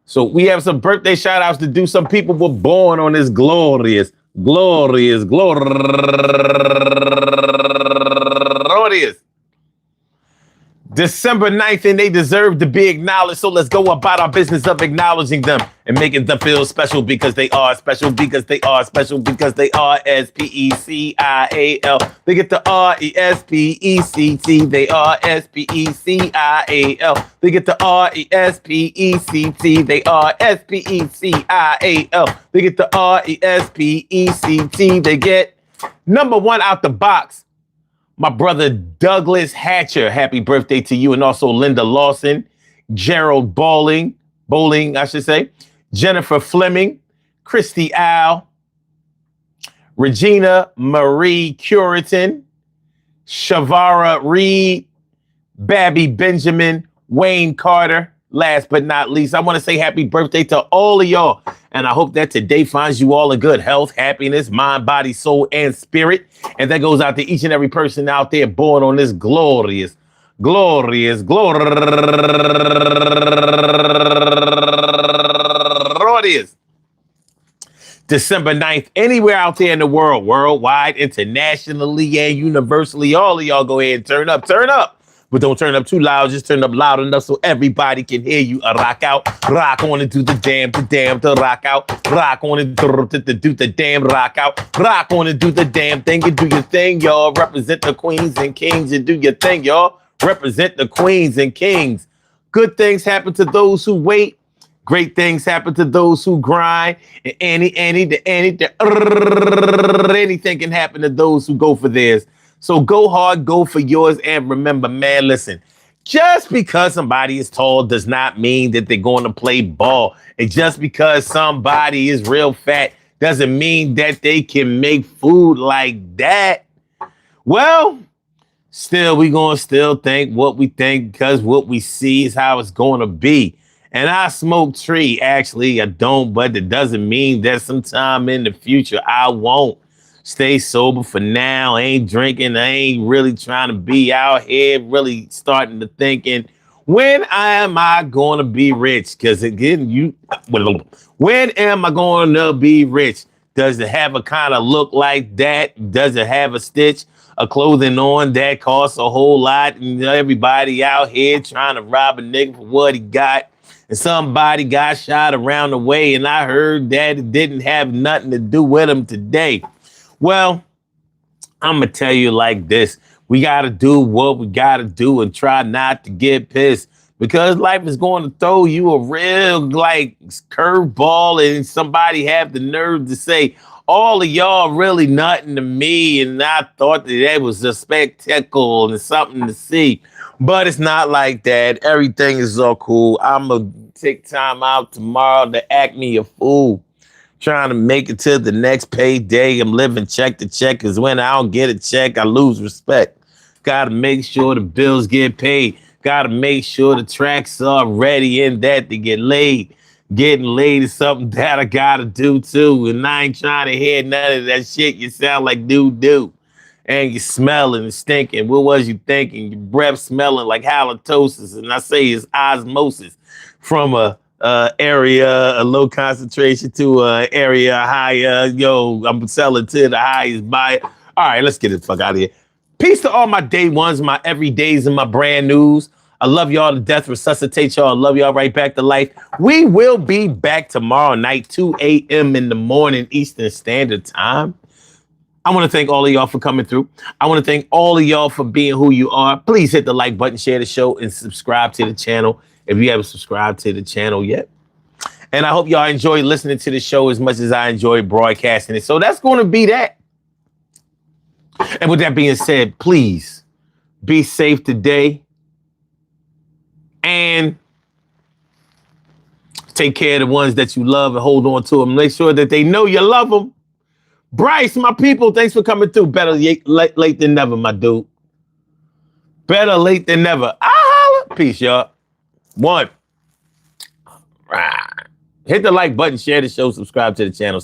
So we have some birthday shout outs to do. Some people were born on this glorious December 9th, and they deserve to be acknowledged. So let's go about our business of acknowledging them and making them feel special because they are special, because they are special, because they are S-P-E-C-I-A-L. They get the R-E-S-P-E-C-T. They are S-P-E-C-I-A-L. They get the R-E-S-P-E-C-T. They are S-P-E-C-I-A-L. They get the R-E-S-P-E-C-T. They get number one out the box. My brother Douglas Hatcher, happy birthday to you. And also Linda Lawson, Gerald Bowling, I should say, Jennifer Fleming, Christy Al, Regina Marie Curitan, Shavara Reed, Babby Benjamin, Wayne Carter. Last but not least, I want to say happy birthday to all of y'all. And I hope that today finds you all in good health, happiness, mind, body, soul, and spirit. And that goes out to each and every person out there born on this glorious December 9th, anywhere out there in the world, worldwide, internationally, and universally. All of y'all go ahead and turn up. But don't turn up too loud. Just turn up loud enough so everybody can hear you. Rock out, rock on and do the damn, to rock out. Rock on and do the damn, rock out. Rock on and do the damn thing and do your thing, y'all. Represent the queens and kings and do your thing, y'all. Represent the queens and kings. Good things happen to those who wait. Great things happen to those who grind. And anything can happen to those who go for theirs. So go hard, go for yours, and remember, man, listen, just because somebody is tall does not mean that they're going to play ball. And just because somebody is real fat doesn't mean that they can make food like that. Well, still, we going to still think what we think because what we see is how it's going to be. And I smoke tree. Actually, I don't, but it doesn't mean that sometime in the future I won't. Stay sober for now. I ain't drinking. I ain't really trying to be out here really starting to thinking, when am I going to be rich? Because again, when am I going to be rich? Does it have a kind of look like that? Does it have a stitch of clothing on that costs a whole lot? And everybody out here trying to rob a nigga for what he got. and somebody got shot around the way, and I heard that it didn't have nothing to do with him today. Well, I'm going to tell you like this. We got to do what we got to do and try not to get pissed, because life is going to throw you a real like curveball, and somebody have the nerve to say, all of y'all really nothing to me, and I thought that was a spectacle and something to see. But it's not like that. Everything is all cool. I'm going to take time out tomorrow to act me a fool, trying to make it to the next payday. I'm living check to check, because when I don't get a check, I lose respect. Got to make sure the bills get paid. Got to make sure the tracks are ready and that they get laid. Getting laid is something that I got to do too. And I ain't trying to hear none of that shit. You sound like doo-doo. And you're smelling and stinking. What was you thinking? Your breath smelling like halitosis. And I say it's osmosis from a low concentration to an area higher. Yo, I'm selling to the highest buyer. All right, let's get the fuck out of here. Peace to all my day ones, my everydays, and my brand news. I love y'all to death, resuscitate y'all. I love y'all right back to life. We will be back tomorrow night, 2 a.m. in the morning, Eastern Standard Time. I want to thank all of y'all for coming through. I want to thank all of y'all for being who you are. Please hit the like button, share the show, and subscribe to the channel if you haven't subscribed to the channel yet. And I hope y'all enjoy listening to the show as much as I enjoy broadcasting it. So that's going to be that. And with that being said, please be safe today and take care of the ones that you love and hold on to them. Make sure that they know you love them. Bryce, my people, thanks for coming through. Better late than never, my dude. Better late than never. Peace, y'all. One. Hit the like button, share the show, subscribe to the channel.